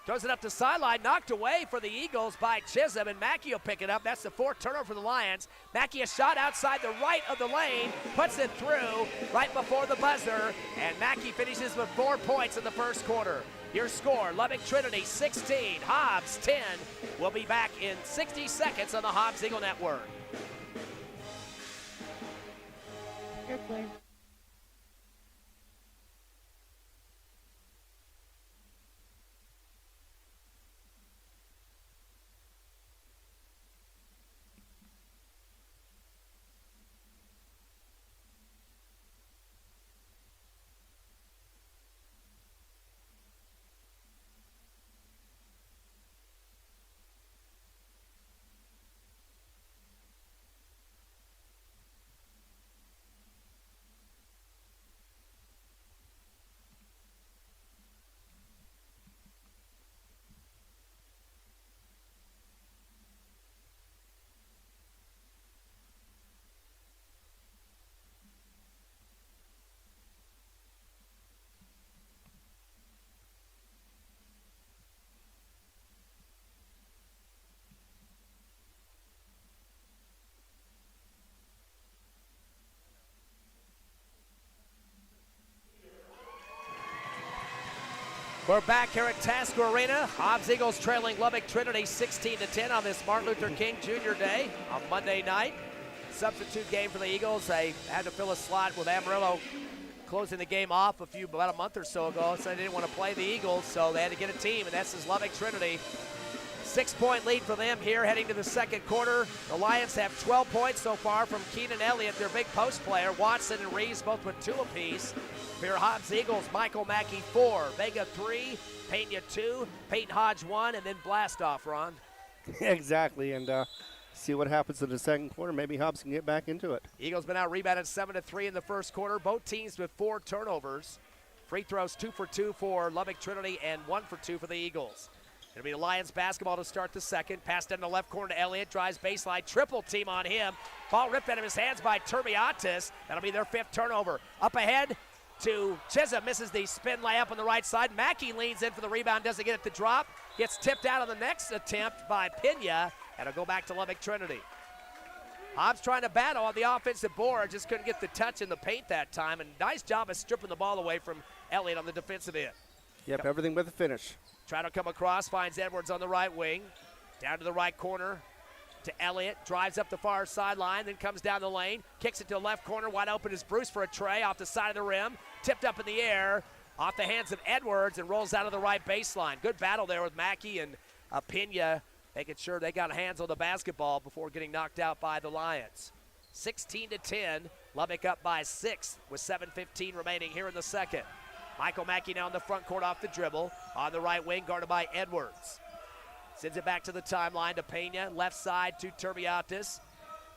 A: Throws it up the sideline, knocked away for the Eagles by Chisholm, and Mackey will pick it up. That's the fourth turnover for the Lions. Mackey, a shot outside the right of the lane, puts it through right before the buzzer, and Mackey finishes with 4 points in the first quarter. Your score, Lubbock Trinity 16, Hobbs 10. We'll be back in 60 seconds on the Hobbs Eagle Network.
C: Good play.
A: We're back here at Tasker Arena. Hobbs Eagles trailing Lubbock Trinity 16-10 on this Martin Luther King Jr. Day on Monday night. Substitute game for the Eagles. They had to fill a slot with Amarillo closing the game off about a month or so ago, so they didn't want to play the Eagles, so they had to get a team, and that's Lubbock Trinity. 6-point lead for them here heading to the second quarter. The Lions have 12 points so far from Keenan Elliott, their big post player. Watson and Reeves both with 2 apiece. For your Hobbs Eagles, Michael Mackey 4, Vega 3, Pena 2, Peyton Hodge 1, and then blast off, Ron.
B: Exactly, and see what happens in the second quarter. Maybe Hobbs can get back into it.
A: Eagles been out rebounded 7-3 in the first quarter. Both teams with 4 turnovers. Free throws 2 for 2 for Lubbock Trinity and 1 for 2 for the Eagles. It'll be the Lions basketball to start the second. Pass down the left corner to Elliott. Drives baseline. Triple team on him. Ball ripped out of his hands by Turbiatis. That'll be their 5th turnover. Up ahead to Chisholm. Misses the spin layup on the right side. Mackey leans in for the rebound. Doesn't get it to drop. Gets tipped out on the next attempt by Pena. And it'll go back to Lubbock Trinity. Hobbs trying to battle on the offensive board. Just couldn't get the touch in the paint that time. And nice job of stripping the ball away from Elliott on the defensive end.
B: Yep, everything with a finish.
A: Trying to come across, finds Edwards on the right wing. Down to the right corner to Elliott. Drives up the far sideline, then comes down the lane. Kicks it to the left corner. Wide open is Bruce for a tray off the side of the rim. Tipped up in the air off the hands of Edwards and rolls out of the right baseline. Good battle there with Mackey and Pena, making sure they got hands on the basketball before getting knocked out by the Lions. 16-10, Lubbock up by 6 with 7:15 remaining here in the second. Michael Mackey now in the front court off the dribble. On the right wing, guarded by Edwards. Sends it back to the timeline to Pena. Left side to Turbiatis.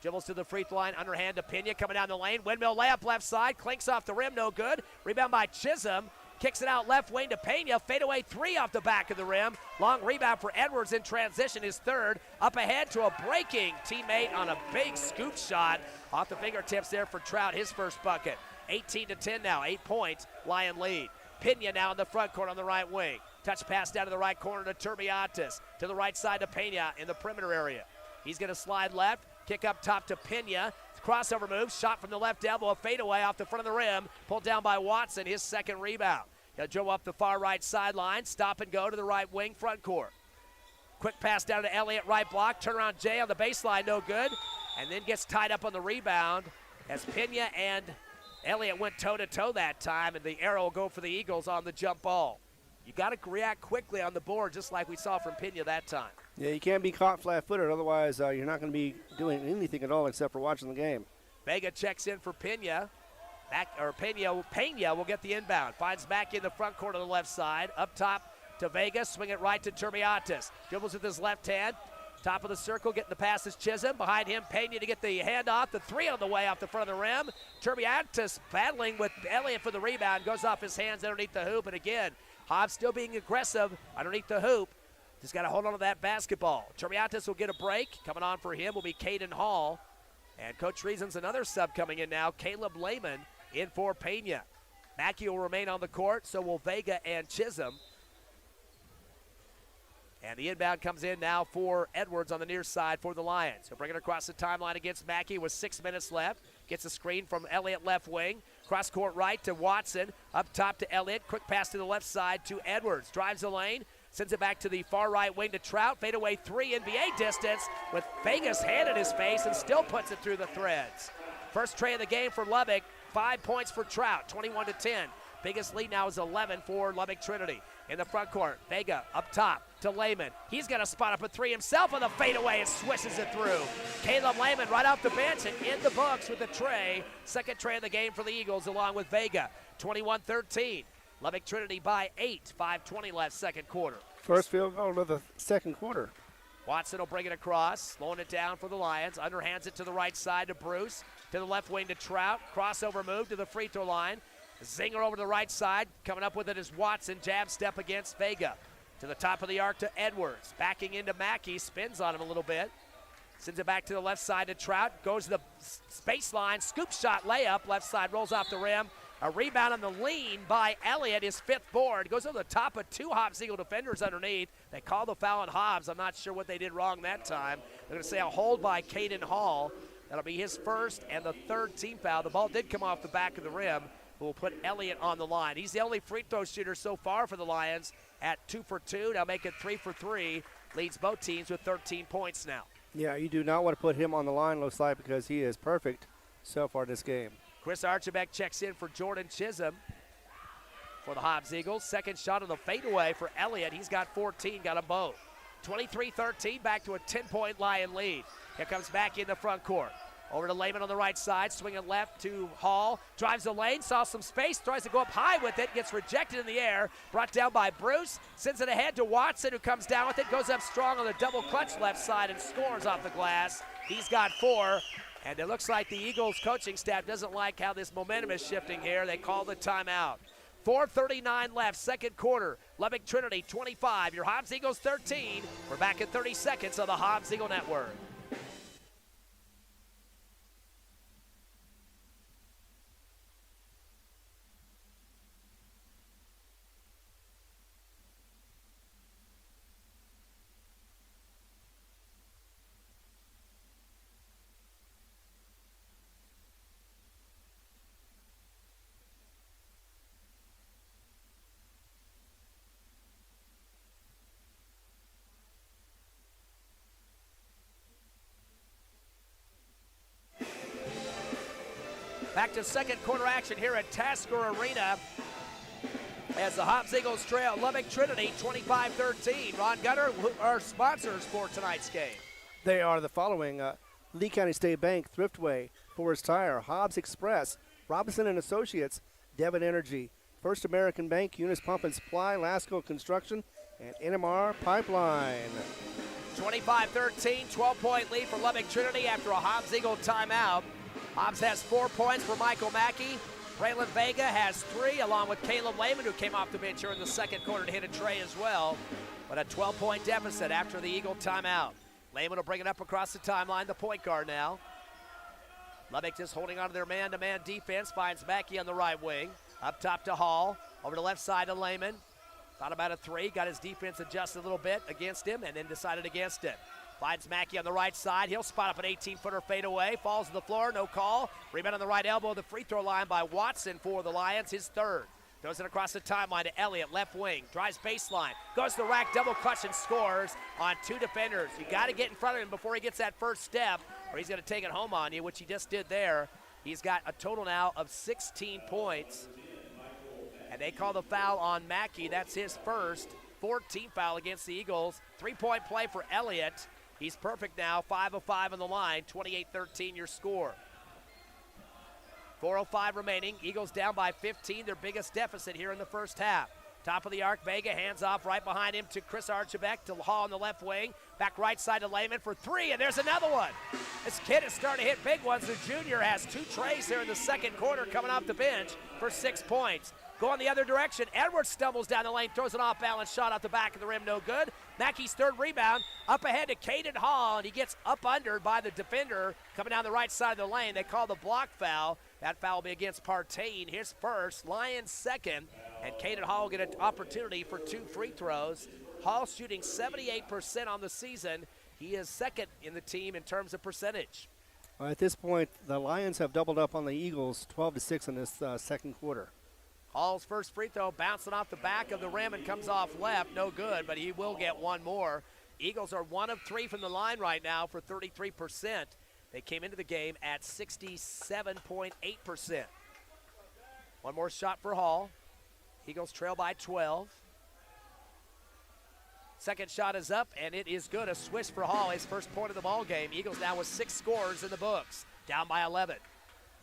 A: Dribbles to the free throw line, underhand to Pena. Coming down the lane. Windmill layup left side. Clinks off the rim, no good. Rebound by Chisholm. Kicks it out left wing to Pena. Fadeaway 3 off the back of the rim. Long rebound for Edwards in transition, his 3rd. Up ahead to a breaking teammate on a big scoop shot. Off the fingertips there for Trout, his first bucket. 18-10 now, 8 points, Lion lead. Pena now in the front court on the right wing. Touch pass down to the right corner to Turbiatis. To the right side to Pena in the perimeter area. He's going to slide left, kick up top to Pena. Crossover move, shot from the left elbow, a fadeaway off the front of the rim. Pulled down by Watson, his 2nd rebound. He'll dribble up the far right sideline, stop and go to the right wing front court. Quick pass down to Elliott, right block. Turnaround Jay on the baseline, no good. And then gets tied up on the rebound as Pena and Elliott went toe-to-toe that time, and the arrow will go for the Eagles on the jump ball. You got to react quickly on the board, just like we saw from Pena that time.
B: Yeah, you can't be caught flat-footed, otherwise you're not going to be doing anything at all except for watching the game.
A: Vega checks in for Pena. Pena will get the inbound. Finds back in the front court on the left side. Up top to Vega, swing it right to Turbiatis. Dribbles with his left hand. Top of the circle, getting the pass is Chisholm. Behind him, Pena to get the handoff. The three on the way off the front of the rim. Turbiantis battling with Elliott for the rebound. Goes off his hands underneath the hoop. And again, Hobbs still being aggressive underneath the hoop. Just got to hold on to that basketball. Turbiantis will get a break. Coming on for him will be Caden Hall. And Coach Reason's another sub coming in now. Caleb Lehman in for Pena. Mackey will remain on the court, so will Vega and Chisholm. And the inbound comes in now for Edwards on the near side for the Lions. He'll bring it across the timeline against Mackey with 6 minutes left. Gets a screen from Elliott left wing. Cross court right to Watson. Up top to Elliott. Quick pass to the left side to Edwards. Drives the lane. Sends it back to the far right wing to Trout. Fadeaway three NBA distance with Vega's hand in his face and still puts it through the threads. First tray of the game for Lubbock. 5 points for Trout, 21-10. Biggest lead now is 11 for Lubbock Trinity. In the front court, Vega up top to Lehman. He's got to spot up a three himself on the fadeaway and swishes it through. Caleb Lehman right off the bench and in the books with the tray. Second tray of the game for the Eagles along with Vega. 21-13. Lubbock Trinity by 8. 5:20 left second quarter.
B: First field goal of the second quarter.
A: Watson will bring it across, slowing it down for the Lions. Underhands it to the right side to Bruce. To the left wing to Trout. Crossover move to the free throw line. Zinger over to the right side. Coming up with it is Watson. Jab step against Vega. To the top of the arc to Edwards. Backing into Mackey. Spins on him a little bit. Sends it back to the left side to Trout. Goes to the space line. Scoop shot layup. Left side rolls off the rim. A rebound on the lean by Elliott. His fifth board. Goes over the top of two Hobbs Eagle defenders underneath. They call the foul on Hobbs. I'm not sure what they did wrong that time. They're going to say a hold by Caden Hall. That'll be his first and the third team foul. The ball did come off the back of the rim. We'll put Elliott on the line. He's the only free throw shooter so far for the Lions at 2 for 2. Now make it 3 for 3. Leads both teams with 13 points now.
B: Yeah, you do not want to put him on the line, looks like, because he is perfect so far this game.
A: Chris Archibek checks in for Jordan Chisholm for the Hobbs Eagles. Second shot of the fadeaway for Elliott. He's got 14, got them both. 23-13, back to a 10-point Lion lead. Here comes back in the front court. Over to Lehman on the right side, swinging left to Hall. Drives the lane, saw some space, tries to go up high with it, gets rejected in the air. Brought down by Bruce, sends it ahead to Watson, who comes down with it, goes up strong on the double clutch left side and scores off the glass. He's got 4, and it looks like the Eagles coaching staff doesn't like how this momentum is shifting here. They call the timeout. 4:39 left, second quarter. Lubbock Trinity 25, your Hobbs Eagles 13. We're back in 30 seconds on the Hobbs Eagle Network. Back to second quarter action here at Tasker Arena as the Hobbs Eagles trail Lubbock Trinity 25-13. Ron Gunner, who are sponsors for tonight's game.
B: They are the following: Lee County State Bank, Thriftway, Forest Tire, Hobbs Express, Robinson and Associates, Devon Energy, First American Bank, Eunice Pump and Supply, Lasco Construction, and NMR Pipeline.
A: 25-13, 12-point lead for Lubbock Trinity after a Hobbs Eagle timeout. Hobbs has 4 points for Michael Mackey. Braylon Vega has 3, along with Caleb Lehman, who came off the bench here in the second quarter to hit a tray as well. But a 12-point deficit after the Eagle timeout. Lehman will bring it up across the timeline, the point guard now. Lubbock just holding on to their man-to-man defense, finds Mackey on the right wing. Up top to Hall, over to left side to Lehman. Thought about a 3, got his defense adjusted a little bit against him, and then decided against it. Finds Mackey on the right side. He'll spot up an 18-footer fade away. Falls to the floor, no call. Rebound on the right elbow, the free throw line by Watson for the Lions, his third. Throws it across the timeline to Elliott, left wing. Drives baseline, goes to the rack, double clutch and scores on 2 defenders. You got to get in front of him before he gets that first step, or he's going to take it home on you, which he just did there. He's got a total now of 16 points. And they call the foul on Mackey. That's his first. 14th foul against the Eagles. 3-point play for Elliott. He's perfect now, 5 of 5 on the line, 28-13 your score. 4:05 remaining, Eagles down by 15, their biggest deficit here in the first half. Top of the arc, Vega hands off right behind him to Chris Archibek to Hall on the left wing. Back right side to Lehman for three, and there's another one. This kid is starting to hit big ones. The junior has 2 trays here in the second quarter coming off the bench for 6 points. Going the other direction, Edwards stumbles down the lane, throws an off-balance shot off the back of the rim, no good. Mackey's third rebound, up ahead to Caden Hall, and he gets up under by the defender coming down the right side of the lane. They call the block foul. That foul will be against Partain, his first, Lions second, and Caden Hall will get an opportunity for 2 free throws. Hall shooting 78% on the season. He is second in the team in terms of percentage.
B: At this point, the Lions have doubled up on the Eagles, 12-6 in this second quarter.
A: Hall's first free throw bouncing off the back of the rim and comes off left. No good, but he will get one more. Eagles are 1 of 3 from the line right now for 33%. They came into the game at 67.8%. One more shot for Hall. Eagles trail by 12. Second shot is up, and it is good. A swish for Hall, his first point of the ball game. Eagles now with 6 scores in the books, down by 11.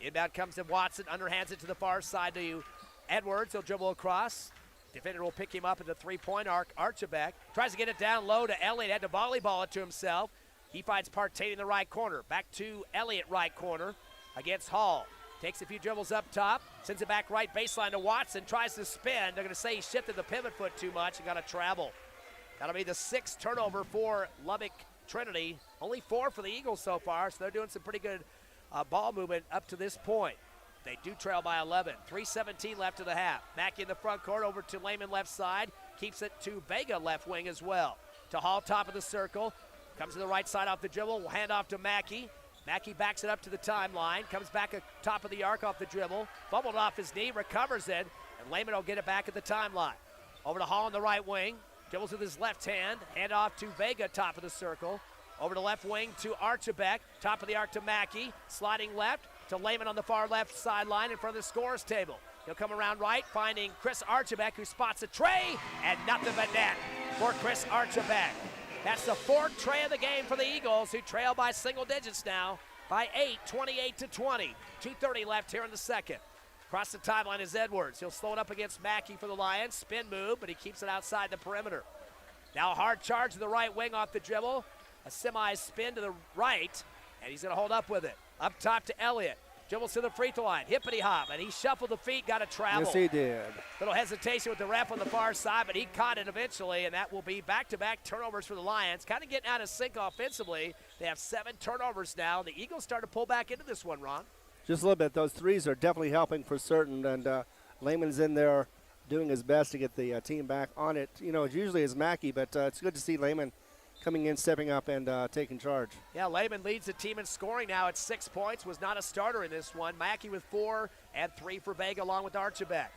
A: Inbound comes to Watson, underhands it to the far side to Edwards. He'll dribble across. Defender will pick him up at the three-point arc. Archibek tries to get it down low to Elliott. Had to volleyball it to himself. He finds Partain in the right corner. Back to Elliott, right corner against Hall. Takes a few dribbles up top. Sends it back right baseline to Watson. Tries to spin. They're going to say he shifted the pivot foot too much and got to travel. That'll be the 6th turnover for Lubbock Trinity. Only 4 for the Eagles so far, so they're doing some pretty good ball movement up to this point. They do trail by 11. 3:17 left in the half. Mackey in the front court over to Lehman left side. Keeps it to Vega left wing as well. To Hall top of the circle. Comes to the right side off the dribble. Will hand off to Mackey. Mackey backs it up to the timeline. Comes back at top of the arc off the dribble. Fumbled off his knee. Recovers it. And Lehman will get it back at the timeline. Over to Hall on the right wing. Dribbles with his left hand. Hand off to Vega top of the circle. Over to left wing to Archibek. Top of the arc to Mackey. Sliding left to Lehman on the far left sideline in front of the scorer's table. He'll come around right, finding Chris Archibek, who spots a tray, and nothing but net for Chris Archibek. That's the 4th tray of the game for the Eagles, who trail by single digits now by 8, 28-20. 2:30 left here in the second. Across the timeline is Edwards. He'll slow it up against Mackey for the Lions. Spin move, but he keeps it outside the perimeter. Now a hard charge to the right wing off the dribble. A semi-spin to the right, and he's going to hold up with it. Up top to Elliott. Dribbles to the free throw line. Hippity hop, and he shuffled the feet, got to travel.
B: Yes, he did.
A: Little hesitation with the ref on the far side, but he caught it eventually, and that will be back-to-back turnovers for the Lions. Kind of getting out of sync offensively. They have 7 turnovers now. The Eagles start to pull back into this one, Ron.
B: Just a little bit. Those threes are definitely helping for certain, and Lehman's in there doing his best to get the team back on it. You know, it usually is Mackey, but it's good to see Lehman coming in, stepping up, and taking charge.
A: Yeah, Lehman leads the team in scoring now at 6 points. Was not a starter in this one. Mackey with 4 and 3 for Vega along with Archibek.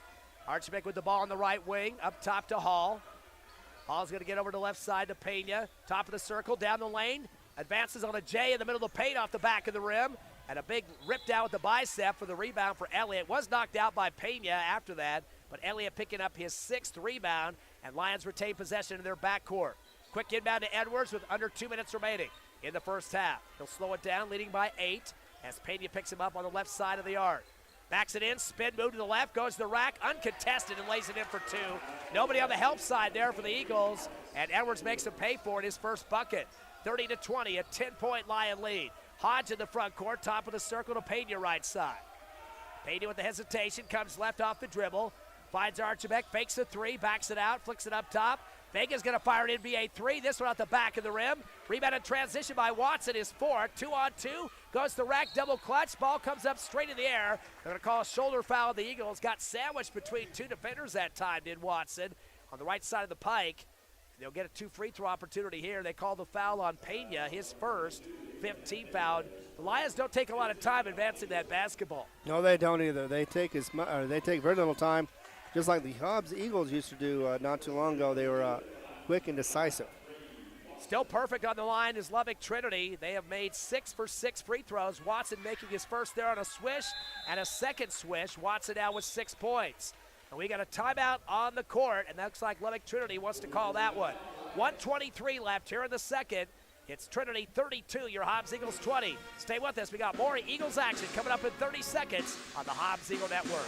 A: Archibek with the ball on the right wing, up top to Hall. Hall's going to get over to left side to Pena. Top of the circle, down the lane. Advances on a J in the middle of the paint off the back of the rim. And a big rip down with the bicep for the rebound for Elliott. Was knocked out by Pena after that, but Elliott picking up his 6th rebound, and Lions retain possession in their backcourt. Quick inbound to Edwards with under 2 minutes remaining in the first half. He'll slow it down, leading by 8, as Pena picks him up on the left side of the arc. Backs it in, spin move to the left, goes to the rack, uncontested, and lays it in for 2. Nobody on the help side there for the Eagles, and Edwards makes him pay for it, his first bucket. 30-20, a 10-point Lion lead. Hodge in the front court, top of the circle to Pena right side. Pena with the hesitation, comes left off the dribble, finds Archibek, fakes the 3, backs it out, flicks it up top. Vega's going to fire an NBA 3. This one out the back of the rim. Rebound and transition by Watson is 4. 2-on-2. Goes to the rack, double clutch. Ball comes up straight in the air. They're going to call a shoulder foul. The Eagles got sandwiched between 2 defenders that time, did Watson, on the right side of the pike. They'll get a 2 free throw opportunity here. They call the foul on Pena, his first, 15 foul. The Lions don't take a lot of time advancing that basketball.
B: No, they don't either. They take very little time. Just like the Hobbs Eagles used to do not too long ago. They were quick and decisive.
A: Still perfect on the line is Lubbock Trinity. They have made 6 for 6 free throws. Watson making his first there on a swish and a second swish. Watson now with 6 points. And we got a timeout on the court, and that looks like Lubbock Trinity wants to call that one. 1:23 left here in the second. It's Trinity 32, your Hobbs Eagles 20. Stay with us. We got more Eagles action coming up in 30 seconds on the Hobbs Eagle Network.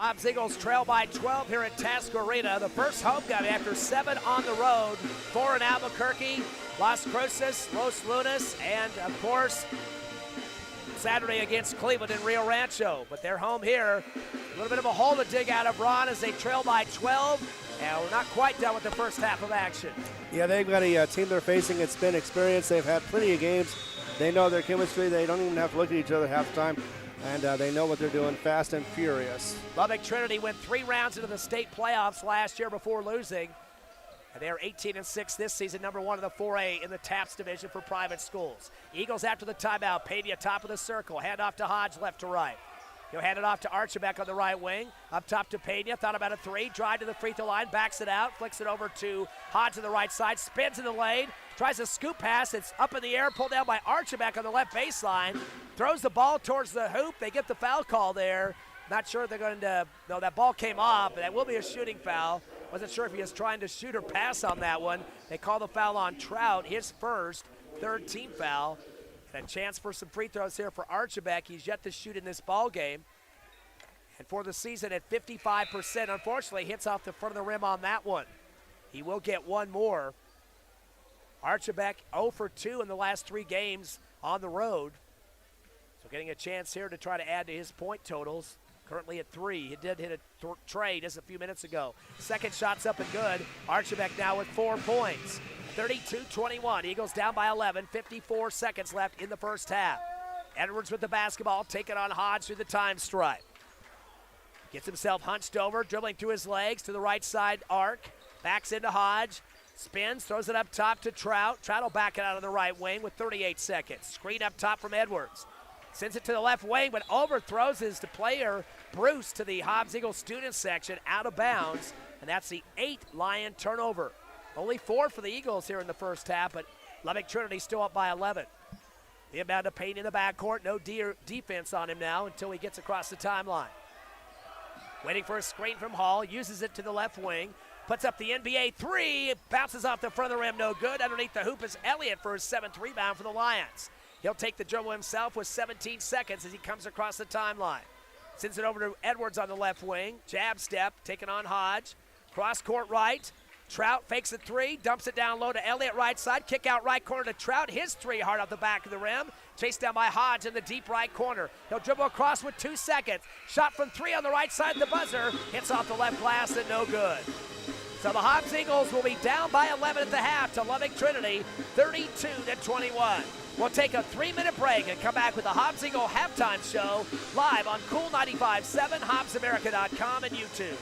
A: Hobbs Eagles trail by 12 here at Task Arena. The first home game after 7 on the road. 4 in Albuquerque, Las Cruces, Los Lunas, and of course, Saturday against Cleveland in Rio Rancho. But they're home here. A little bit of a hole to dig out of Ron as they trail by 12. And we're not quite done with the first half of action.
B: Yeah, they've got a team they're facing. It's been experienced. They've had plenty of games. They know their chemistry. They don't even have to look at each other half the time. And they know what they're doing, fast and furious.
A: Lubbock Trinity went 3 rounds into the state playoffs last year before losing. And they're 18-6 this season, number 1 in the 4A in the TAPS division for private schools. Eagles after the timeout. Pena top of the circle. Hand off to Hodge, left to right. He'll hand it off to Archibek on the right wing. Up top to Pena. Thought about a 3. Drive to the free throw line. Backs it out. Flicks it over to Hodge on the right side. Spins in the lane. Tries a scoop pass. It's up in the air. Pulled down by Archibek on the left baseline. Throws the ball towards the hoop. They get the foul call there. Not sure they're going to. No, that ball came off. But that will be a shooting foul. Wasn't sure if he was trying to shoot or pass on that one. They call the foul on Trout. His first, 3rd team foul. And a chance for some free throws here for Archibek. He's yet to shoot in this ball game. And for the season at 55%, unfortunately, hits off the front of the rim on that one. He will get one more. Archibek 0 for 2 in the last 3 games on the road. So getting a chance here to try to add to his point totals. Currently at 3. He did hit a tray just a few minutes ago. Second shot's up and good. Archibek now with 4 points. 32-21. Eagles down by 11. 54 seconds left in the first half. Edwards with the basketball, taking on Hodge through the time stripe. Gets himself hunched over, dribbling through his legs to the right side arc. Backs into Hodge. Spins, throws it up top to Trout. Trout will back it out of the right wing with 38 seconds. Screen up top from Edwards. Sends it to the left wing, but overthrows his player, Bruce, to the Hobbs Eagles student section, out of bounds. And that's the 8th Lion turnover. Only 4 for the Eagles here in the first half, but Lubbock Trinity still up by 11. The inbound to Payne in the backcourt. No defense on him now until he gets across the timeline. Waiting for a screen from Hall. Uses it to the left wing. Puts up the NBA 3. Bounces off the front of the rim. No good. Underneath the hoop is Elliott for his 7th rebound for the Lions. He'll take the dribble himself with 17 seconds as he comes across the timeline. Sends it over to Edwards on the left wing. Jab step, taking on Hodge. Cross court right. Trout fakes a 3, dumps it down low to Elliott right side. Kick out right corner to Trout. His 3 hard off the back of the rim. Chased down by Hodge in the deep right corner. He'll dribble across with 2 seconds. Shot from 3 on the right side of the buzzer. Hits off the left glass and no good. So the Hobbs Eagles will be down by 11 at the half to Lubbock Trinity, 32-21. We'll take a 3-minute break and come back with the Hobbs Eagle halftime show live on Cool 95.7, HobbsAmerica.com, and YouTube.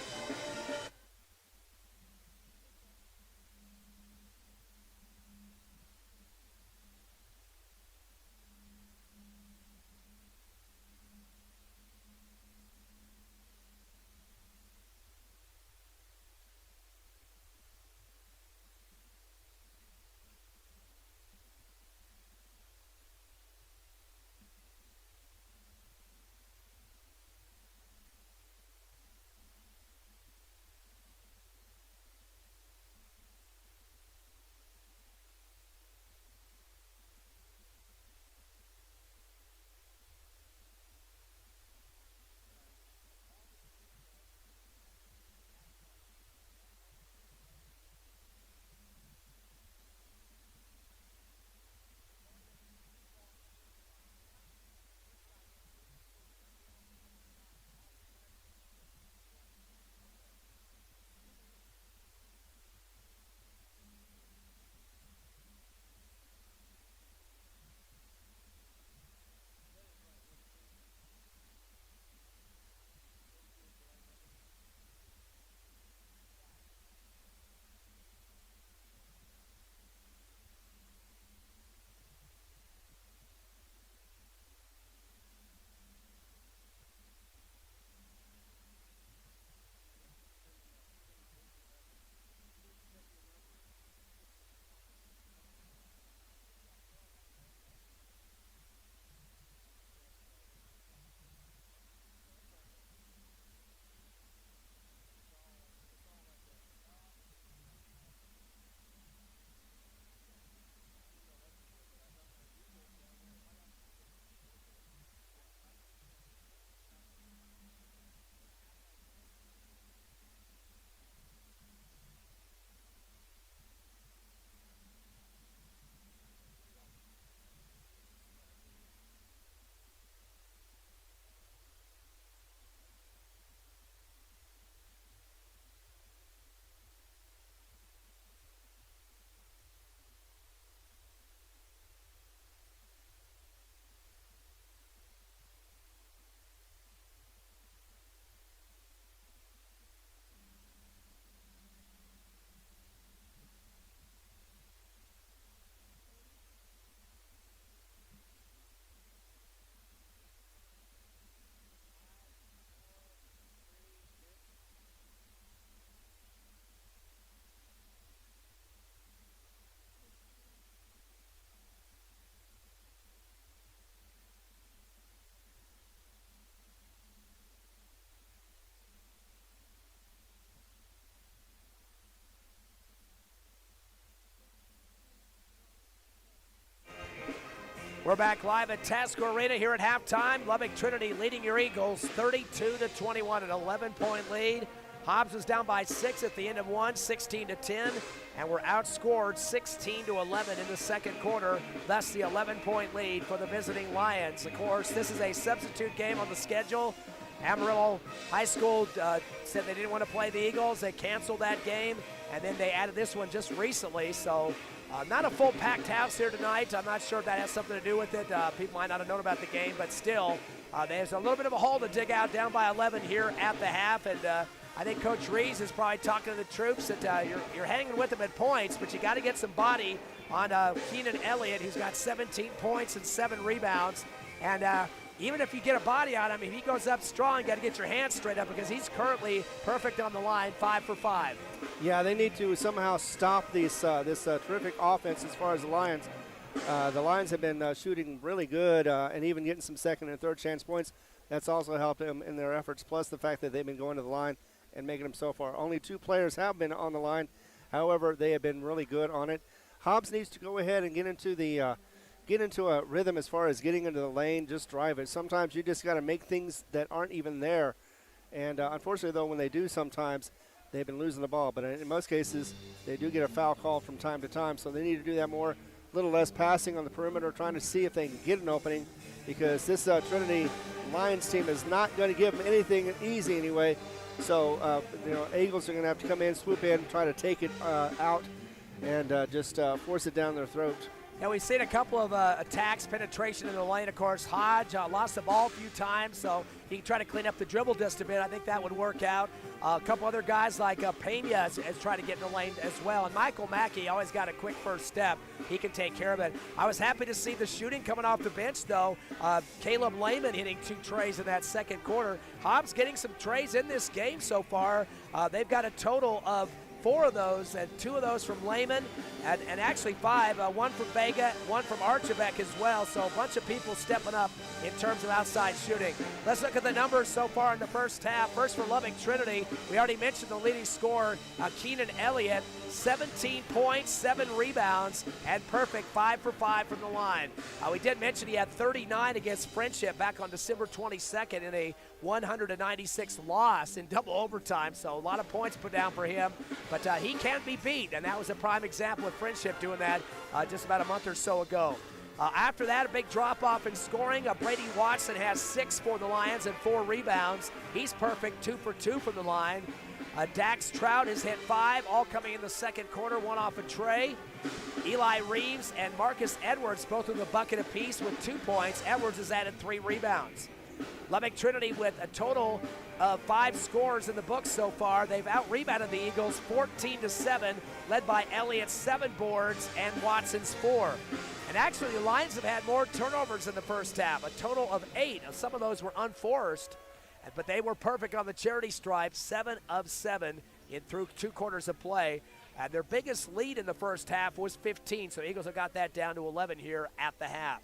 A: We're back live at Tasco Arena here at halftime. Lubbock Trinity leading your Eagles 32-21, an 11-point lead. Hobbs was down by 6 at the end of one, 16-10, and were outscored 16-11 in the second quarter, thus the 11-point lead for the visiting Lions. Of course, this is a substitute game on the schedule. Amarillo High School said they didn't want to play the Eagles. They canceled that game, and then they added this one just recently. So not a full packed house here tonight. I'm not sure if that has something to do with it. People might not have known about the game, but still, there's a little bit of a hole to dig out down by 11 here at the half. And I think Coach Rees is probably talking to the troops that you're hanging with them at points, but you got to get some body on Keenan Elliott, who's got 17 points and 7 rebounds. And even if you get a body on him, if he goes up strong, you got to get your hands straight up because he's currently perfect on the line, 5 for 5.
B: Yeah, they need to somehow stop this terrific offense as far as the Lions. The Lions have been shooting really good and even getting some second and third chance points. That's also helped them in their efforts, plus the fact that they've been going to the line and making them so far. Only 2 players have been on the line. However, they have been really good on it. Hobbs needs to go ahead and get into a rhythm as far as getting into the lane, just drive it. Sometimes you just got to make things that aren't even there. And unfortunately, though, when they do sometimes, they've been losing the ball. But in most cases, they do get a foul call from time to time. So they need to do that more, a little less passing on the perimeter, trying to see if they can get an opening because this Trinity Lions team is not going to give them anything easy anyway. So, Eagles are going to have to come in, swoop in, try to take it out and just force it down their throat.
A: Yeah, we've seen a couple of attacks, penetration in the lane. Of course, Hodge lost the ball a few times, so he can try to clean up the dribble just a bit. I think that would work out. A couple other guys like Pena has tried to get in the lane as well. And Michael Mackey always got a quick first step. He can take care of it. I was happy to see the shooting coming off the bench, though. Caleb Lehman hitting 2 trays in that second quarter. Hobbs getting some trays in this game so far. They've got a total of 4 of those, and 2 of those from Lehman, and actually 5, 1 from Vega, 1 from Archibek as well, so a bunch of people stepping up in terms of outside shooting. Let's look at the numbers so far in the first half. First for Lubbock Trinity, we already mentioned the leading scorer, Keenan Elliott, 17 points, 7 rebounds, and perfect 5 for 5 from the line. We did mention he had 39 against Friendship back on December 22nd in a 196 loss in double overtime, so a lot of points put down for him, but he can be beat, and that was a prime example of Friendship doing that just about a month or so ago. After that, a big drop-off in scoring. Brady Watson has 6 for the Lions and 4 rebounds. He's perfect, 2 for 2 from the line. Dax Trout has hit 5, all coming in the second quarter, 1 off a tray. Eli Reeves and Marcus Edwards both with a bucket apiece with 2 points. Edwards has added 3 rebounds. Lubbock Trinity with a total of 5 scores in the books so far. They've out-rebounded the Eagles 14-7, led by Elliott's 7 boards and Watson's 4. And actually, the Lions have had more turnovers in the first half, a total of 8. Some of those were unforced, but they were perfect on the charity stripe, 7 of 7 through 2 quarters of play. And their biggest lead in the first half was 15, so Eagles have got that down to 11 here at the half.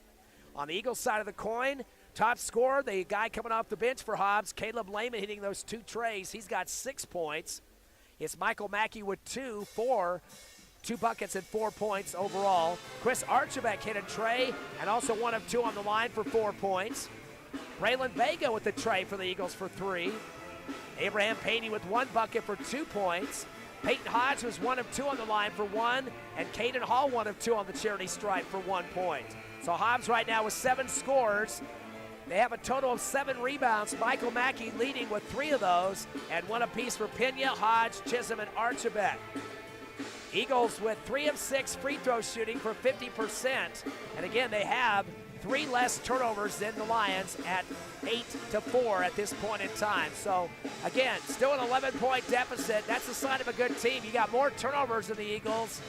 A: On the Eagles side of the coin, top scorer, the guy coming off the bench for Hobbs, Caleb Lehman hitting those 2 trays. He's got 6 points. It's Michael Mackey with 2 buckets and 4 points overall. Chris Archibek hit a tray and also 1 of 2 on the line for 4 points. Braylon Vega with the tray for the Eagles for 3. Abraham Payne with 1 bucket for 2 points. Peyton Hodge was 1 of 2 on the line for 1. And Caden Hall 1 of 2 on the charity stripe for 1 point. So Hobbs right now with 7 scores. They have a total of 7 rebounds. Michael Mackey leading with 3 of those, and 1 apiece for Pena, Hodge, Chisholm, and Archibek. Eagles with 3 of 6 free throw shooting for 50%. And again, they have 3 less turnovers than the Lions at 8-4 at this point in time. So again, still an 11-point deficit. That's the sign of a good team. You got more turnovers than the Eagles,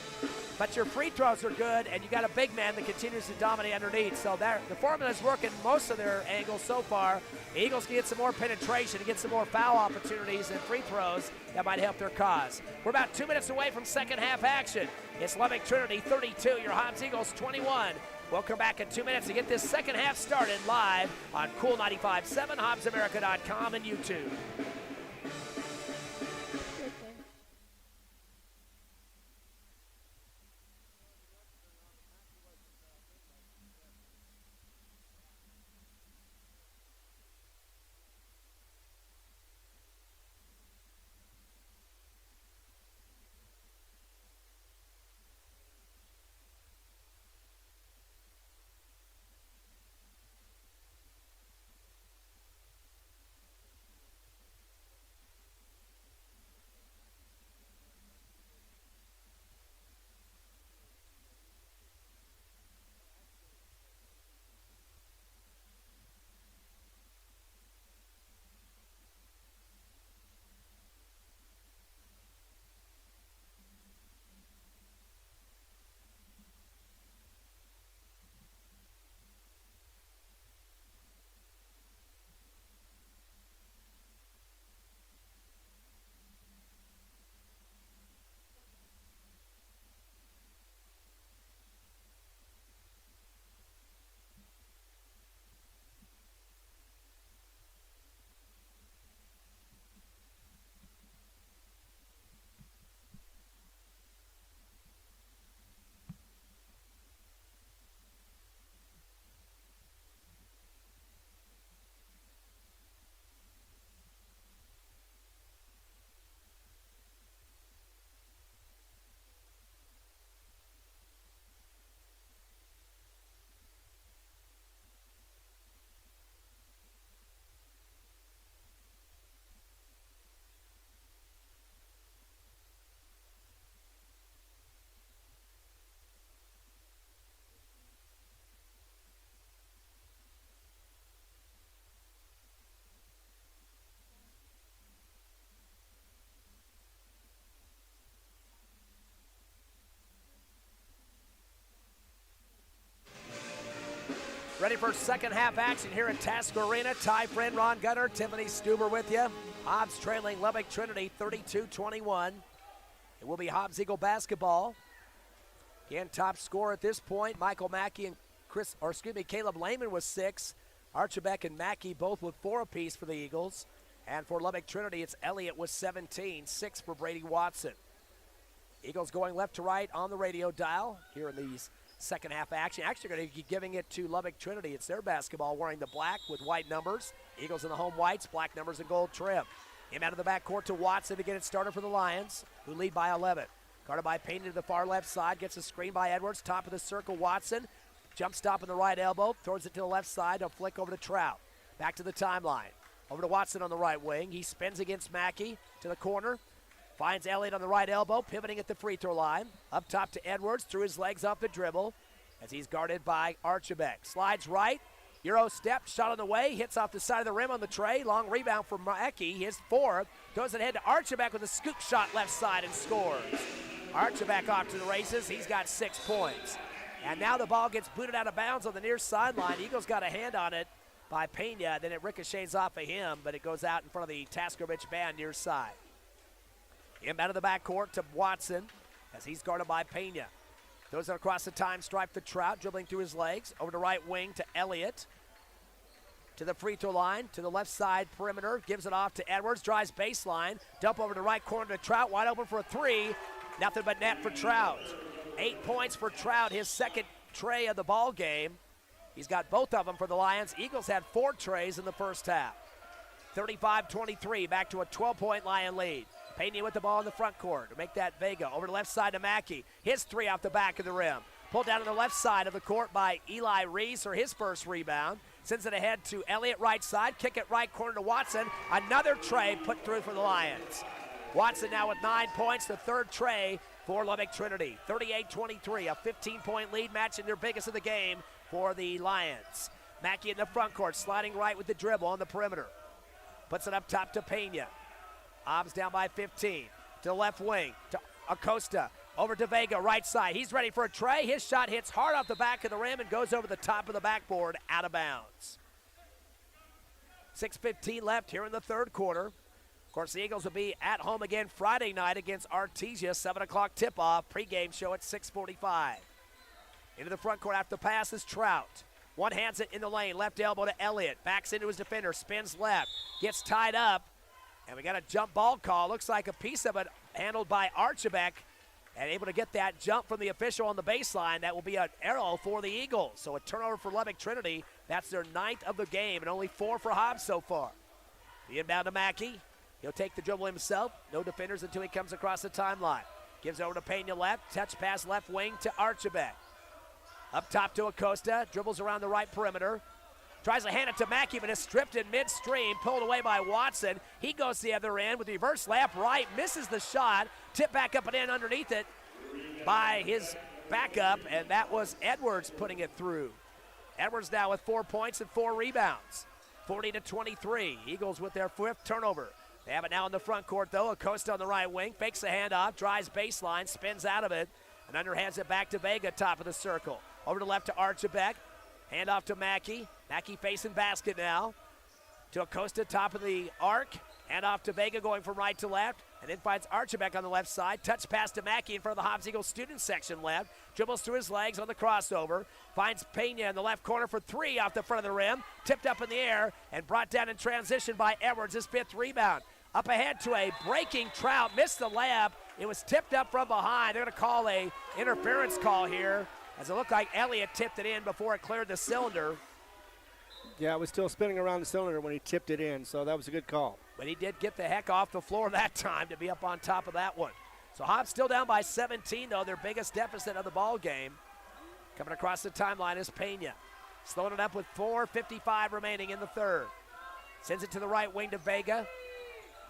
A: but your free throws are good, and you got a big man that continues to dominate underneath. So the formula is working most of their angles so far. The Eagles can get some more penetration and get some more foul opportunities and free throws that might help their cause. We're about 2 minutes away from second half action. It's Lubbock Trinity 32, your Hobbs Eagles 21. We'll come back in 2 minutes to get this second half started live on Cool 95.7, HobbsAmerica.com, and YouTube. Ready for second half action here at Tasker Arena. Ty friend Ron Gunner, Tiffany Stuber with you. Hobbs trailing Lubbock Trinity 32-21. It will be Hobbs Eagle basketball. Again, top scorer at this point, Michael Mackey and Caleb Lehman with 6. Archibek and Mackey both with 4 apiece for the Eagles. And for Lubbock Trinity, it's Elliott with 17, 6 for Brady Watson. Eagles going left to right on the radio dial here in these second half action. Actually going to be giving it to Lubbock Trinity. It's their basketball, wearing the black with white numbers. Eagles in the home whites, black numbers and gold trim. Him out of the backcourt to Watson to get it started for the Lions, who lead by 11. Guarded by Payne to the far left side, gets a screen by Edwards, top of the circle, Watson. Jump stop in the right elbow, throws it to the left side, a flick over to Trout. Back to the timeline. Over to Watson on the right wing. He spins against Mackey to the corner. Finds Elliott on the right elbow, pivoting at the free throw line. Up top to Edwards, through his legs off the dribble as he's guarded by Archibek. Slides right, Euro step, shot on the way, hits off the side of the rim on the tray. Long rebound for Mackey, his 4th. Throws it ahead to Archibek with a scoop shot left side and scores. Archibek off to the races, he's got 6 points. And now the ball gets booted out of bounds on the near sideline. Eagles got a hand on it by Pena, then it ricochets off of him, but it goes out in front of the Taskovich band near side. Him out of the backcourt to Watson as he's guarded by Pena. Throws it across the time stripe to Trout, dribbling through his legs. Over to right wing to Elliott. To the free throw line, to the left side perimeter. Gives it off to Edwards, drives baseline. Dump over to right corner to Trout, wide open for a 3. Nothing but net for Trout. 8 points for Trout, his second tray of the ball game. He's got both of them for the Lions. Eagles had 4 trays in the first half. 35-23, back to a 12-point Lion lead. Pena with the ball in the front court to make that Vega. Over to left side to Mackey. His 3 off the back of the rim. Pulled down on the left side of the court by Eli Reese for his first rebound. Sends it ahead to Elliott right side. Kick it right corner to Watson. Another tray put through for the Lions. Watson now with 9 points, the 3rd tray for Lubbock Trinity. 38-23, a 15-point lead, matching their biggest of the game for the Lions. Mackey in the front court, sliding right with the dribble on the perimeter. Puts it up top to Pena. Hobbs down by 15. To the left wing, to Acosta. Over to Vega, right side. He's ready for a tray. His shot hits hard off the back of the rim and goes over the top of the backboard, out of bounds. 6:15 left here in the third quarter. Of course, the Eagles will be at home again Friday night against Artesia. 7 o'clock tip-off. Pre-game show at 6:45. Into the front court after the pass is Trout. One hands it in the lane. Left elbow to Elliott. Backs into his defender. Spins left. Gets tied up. And we got a jump ball call. Looks like a piece of it handled by Archibek. And able to get that jump from the official on the baseline. That will be an arrow for the Eagles. So a turnover for Lubbock Trinity. That's their 9th of the game, and only 4 for Hobbs so far. The inbound to Mackey. He'll take the dribble himself. No defenders until he comes across the timeline. Gives over to Pena left. Touch pass left wing to Archibek. Up top to Acosta. Dribbles around the right perimeter. Tries to hand it to Mackey, but is stripped in midstream. Pulled away by Watson. He goes the other end with the reverse layup right. Misses the shot. Tip back up and in underneath it by his backup, and that was Edwards putting it through. Edwards now with 4 points and 4 rebounds. 40-23. Eagles with their 5th turnover. They have it now in the front court, though. Acosta on the right wing. Fakes the handoff. Drives baseline. Spins out of it. And underhands it back to Vega, top of the circle. Over to left to Archibek. Hand off to Mackey. Mackey facing basket now. To Acosta, top of the arc. Hand off to Vega, going from right to left. And then finds Archibek on the left side. Touch pass to Mackey in front of the Hobbs Eagles student section left. Dribbles through his legs on the crossover. Finds Pena in the left corner for 3 off the front of the rim. Tipped up in the air and brought down in transition by Edwards, his 5th rebound. Up ahead to a breaking Trout. Missed the layup. It was tipped up from behind. They're going to call a interference call here, as it looked like Elliott tipped it in before it cleared the cylinder.
B: Yeah, it was still spinning around the cylinder when he tipped it in, so that was a good call.
A: But he did get the heck off the floor that time to be up on top of that one. So Hobbs still down by 17, though, their biggest deficit of the ball game. Coming across the timeline is Pena. Slowing it up with 4:55 remaining in the third. Sends it to the right wing to Vega.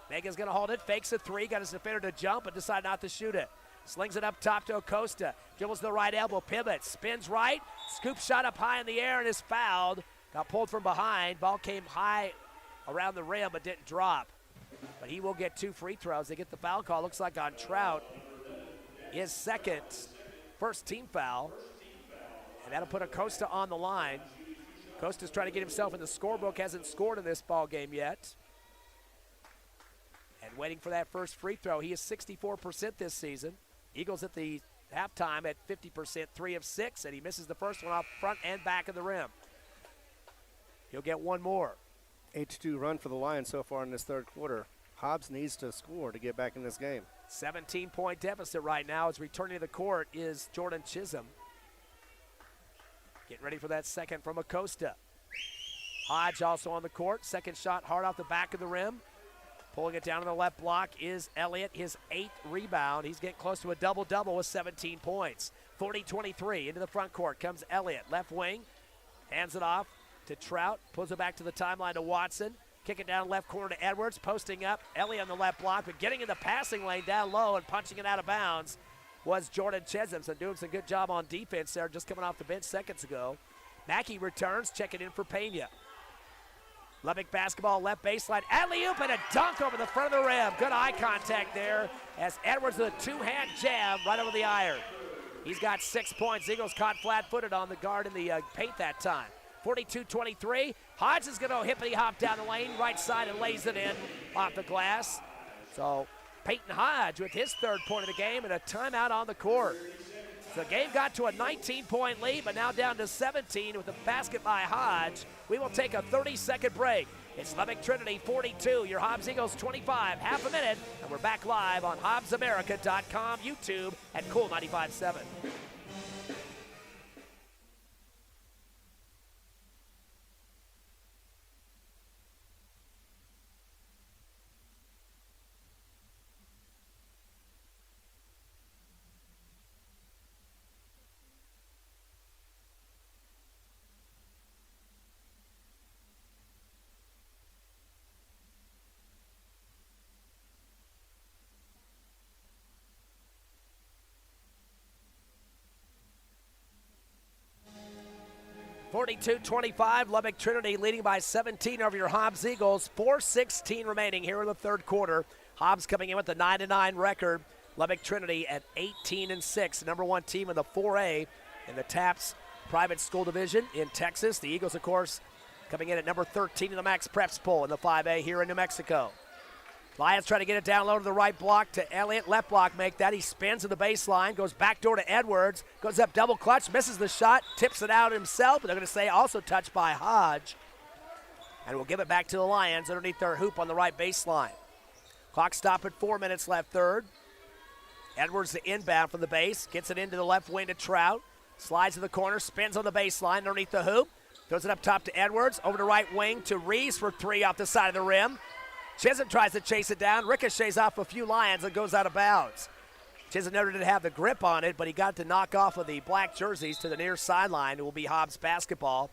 A: Vega's going to hold it, fakes a 3, got his defender to jump, but decided not to shoot it. Slings it up top to Acosta. Dribbles to the right elbow, pivots, spins right. Scoop shot up high in the air and is fouled. Got pulled from behind. Ball came high around the rim but didn't drop. But he will get 2 free throws. They get the foul call, looks like on Trout. His second, first team foul. And that'll put Acosta on the line. Costa's trying to get himself in the scorebook, hasn't scored in this ball game yet. And waiting for that first free throw. He is 64% this season. Eagles at the halftime at 50%, 3 of 6, and he misses the first one off front and back of the rim. He'll get one more.
B: 8-2 run for the Lions so far in this third quarter. Hobbs needs to score to get back in this game.
A: 17-point deficit right now as returning to the court is Jordan Chisholm. Getting ready for that second from Acosta. Hodge also on the court. Second shot hard off the back of the rim. Pulling it down to the left block is Elliott, his 8th rebound. He's getting close to a double-double with 17 points. 40-23, into the front court comes Elliott. Left wing, hands it off to Trout. Pulls it back to the timeline to Watson. Kick it down left corner to Edwards. Posting up, Elliott on the left block, but getting in the passing lane down low and punching it out of bounds was Jordan Chisholm. So doing some good job on defense there, just coming off the bench seconds ago. Mackey returns, checking in for Pena. Lubbock basketball, left baseline, alley-oop and a dunk over the front of the rim. Good eye contact there as Edwards with a two-hand jam right over the iron. He's got 6 points. Eagles caught flat-footed on the guard in the paint that time. 42-23. Hodge is going to hippity-hop down the lane, right side, and lays it in off the glass. So Peyton Hodge with his 3rd point of the game and a timeout on the court. So the game got to a 19-point lead, but now down to 17 with a basket by Hodge. We will take a 30-second break. It's Lubbock Trinity 42, your Hobbs Eagles 25, half a minute, and we're back live on HobbsAmerica.com, YouTube, and Cool 95.7. 42-25, Lubbock Trinity leading by 17 over your Hobbs Eagles. 4:16 remaining here in the third quarter. Hobbs coming in with a 9-9 record. Lubbock Trinity at 18-6, number 1 team in the 4A in the TAPS private school division in Texas. The Eagles, of course, coming in at number 13 in the Max Preps poll in the 5A here in New Mexico. Lions trying to get it down low to the right block to Elliott. Left block make that. He spins to the baseline, goes back door to Edwards, goes up double clutch, misses the shot, tips it out himself. But they're going to say also touched by Hodge. And we'll give it back to the Lions underneath their hoop on the right baseline. Clock stop at 4 minutes left third. Edwards the inbound from the base, gets it into the left wing to Trout. Slides to the corner, spins on the baseline underneath the hoop. Throws it up top to Edwards, over to right wing to Reeves for 3 off the side of the rim. Chisholm tries to chase it down, ricochets off a few Lions and goes out of bounds. Chisholm never did have the grip on it, but he got to knock off of the black jerseys to the near sideline. It will be Hobbs basketball.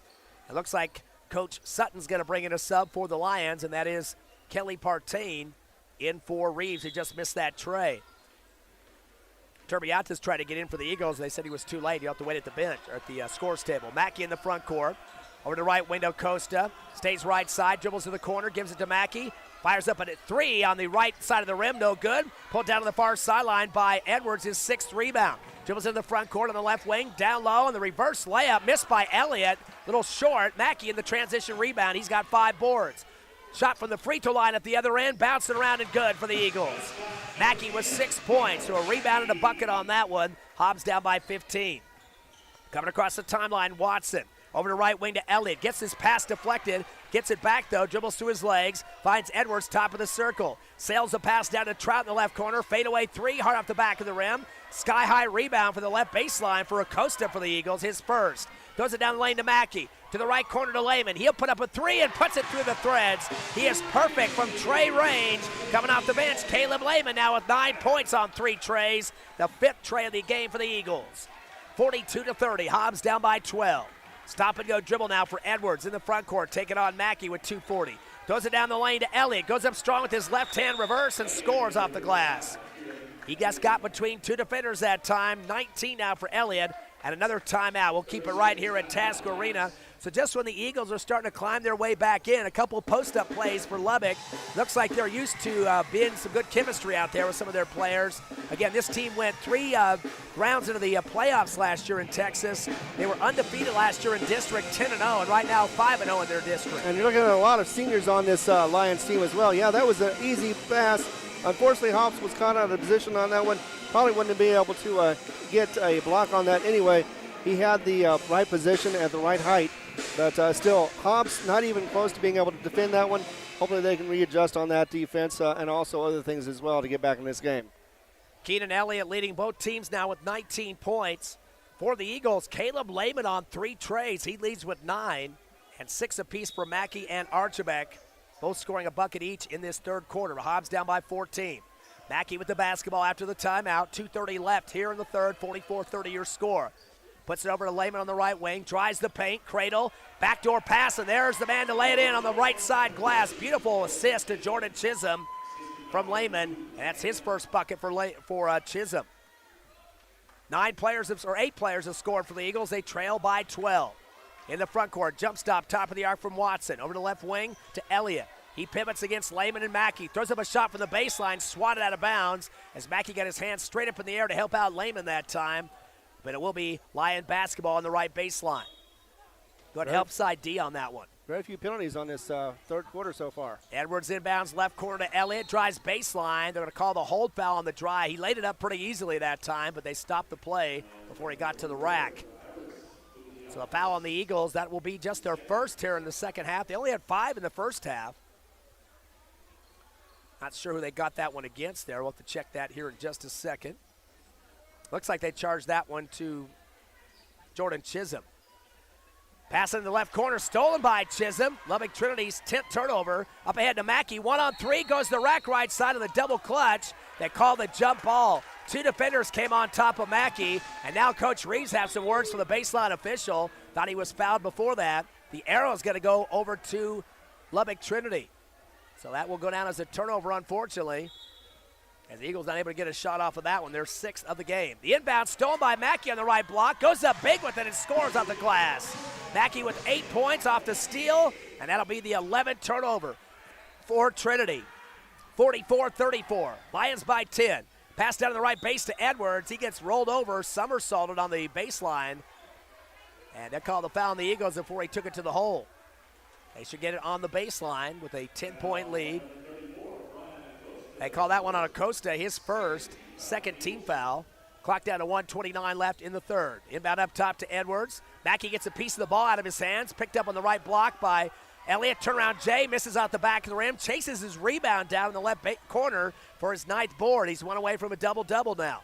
A: It looks like Coach Sutton's going to bring in a sub for the Lions, and that is Kelly Partain in for Reeves, who just missed that tray. Turbiatas tried to get in for the Eagles. They said he was too late. You have to wait at the bench or at the scores table. Mackey in the front court. Over to right window, Costa. Stays right side, dribbles to the corner, gives it to Mackey. Fires up at 3 on the right side of the rim, no good. Pulled down to the far sideline by Edwards, his 6th rebound. Dribbles in the front court on the left wing, down low, and the reverse layup missed by Elliott. Little short. Mackey in the transition rebound. He's got 5 boards. Shot from the free throw line at the other end, bouncing around and good for the Eagles. Mackey with 6 points, so a rebound and a bucket on that one. Hobbs down by 15. Coming across the timeline, Watson. Over to right wing to Elliott. Gets his pass deflected. Gets it back, though. Dribbles through his legs. Finds Edwards, top of the circle. Sails the pass down to Trout in the left corner. Fadeaway 3, hard off the back of the rim. Sky-high rebound for the left baseline for Acosta for the Eagles, his first. Throws it down the lane to Mackey. To the right corner to Lehman. He'll put up a 3 and puts it through the threads. He is perfect from tray range. Coming off the bench, Caleb Lehman now with 9 points on 3 trays. The 5th tray of the game for the Eagles. 42-30. Hobbs down by 12. Stop and go dribble now for Edwards in the front court. Taking on Mackey with 2:40. Throws it down the lane to Elliott. Goes up strong with his left hand reverse and scores off the glass. He just got between 2 defenders that time. 19 now for Elliott. and another timeout. We'll keep it right here at Task Arena. So just when the Eagles are starting to climb their way back in, a couple post-up plays for Lubbock. Looks like they're used to being some good chemistry out there with some of their players. Again, this team went 3 rounds into the playoffs last year in Texas. They were undefeated last year in district, 10-0, and right now 5-0 in their district.
B: And you're looking at a lot of seniors on this Lions team as well. Yeah, that was an easy pass. Unfortunately, Hobbs was caught out of position on that one. Probably wouldn't be able to get a block on that anyway. He had the right position at the right height. But still, Hobbs not even close to being able to defend that one. Hopefully they can readjust on that defense and also other things as well to get back in this game.
A: Keenan Elliott leading both teams now with 19 points. For the Eagles, Caleb Lehman on 3 trays. He leads with 9, and 6 apiece for Mackey and Archibek, both scoring a bucket each in this third quarter. Hobbs down by 14. Mackey with the basketball after the timeout. 2:30 left here in the third, 44-30 your score. Puts it over to Lehman on the right wing, drives the paint, cradle, backdoor pass, and there's the man to lay it in on the right side glass. Beautiful assist to Jordan Chisholm from Lehman, and that's his first bucket for Chisholm. 8 players have scored for the Eagles. They trail by 12. In the front court, jump stop, top of the arc from Watson. Over to left wing to Elliott. He pivots against Lehman and Mackey. Throws up a shot from the baseline, swatted out of bounds as Mackey got his hands straight up in the air to help out Lehman that time. But it will be Lion basketball on the right baseline. Good help side D on that one.
B: Very few penalties on this third quarter so far.
A: Edwards inbounds left corner to Elliott, drives baseline. They're going to call the hold foul on the drive. He laid it up pretty easily that time, but they stopped the play before he got to the rack. So a foul on the Eagles. That will be just their first here in the second half. They only had 5 in the first half. Not sure who they got that one against there. We'll have to check that here in just a second. Looks like they charged that one to Jordan Chisholm. Pass in the left corner, stolen by Chisholm. Lubbock Trinity's 10th turnover. Up ahead to Mackey, 1-on-3, goes to the rack right side of the double clutch. They call the jump ball. 2 defenders came on top of Mackey, and now Coach Reeves has some words from the baseline official. Thought he was fouled before that. The arrow's going to go over to Lubbock Trinity. So that will go down as a turnover, unfortunately. As the Eagles not able to get a shot off of that one. They're 6th of the game. The inbound stolen by Mackey on the right block. Goes up big with it and scores off the glass. Mackey with 8 points off the steal, and that'll be the 11th turnover for Trinity. 44-34. Lions by 10. Pass down to the right base to Edwards. He gets rolled over, somersaulted on the baseline. And they called the foul on the Eagles before he took it to the hole. They should get it on the baseline with a 10-point lead. They call that one on Acosta, his first, second team foul. Clock down to 1:29 left in the third. Inbound up top to Edwards. Mackey gets a piece of the ball out of his hands, picked up on the right block by Elliott. Turnaround Jay misses out the back of the rim, chases his rebound down in the left corner for his 9th board. He's 1 away from a double-double now.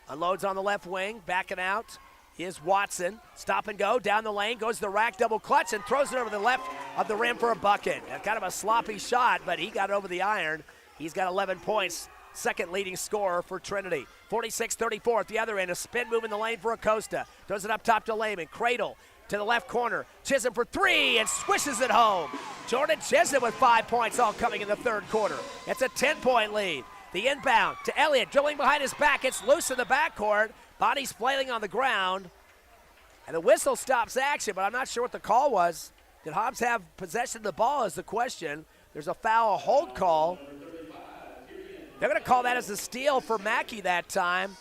A: Unloads on the left wing, backing out is Watson. Stop and go, down the lane, goes to the rack, double clutch, and throws it over the left of the rim for a bucket. Kind of a sloppy shot, but he got over the iron. He's got 11 points, second leading scorer for Trinity. 46-34 at the other end, a spin move in the lane for Acosta. Throws it up top to Lehman, cradle to the left corner. Chisholm for 3 and swishes it home. Jordan Chisholm with 5 points all coming in the third quarter. It's a 10-point lead. The inbound to Elliott, dribbling behind his back. It's loose in the backcourt. Body's flailing on the ground. And the whistle stops action, but I'm not sure what the call was. Did Hobbs have possession of the ball is the question. There's a foul, a hold call. They're going to call that as a steal for Mackey that time.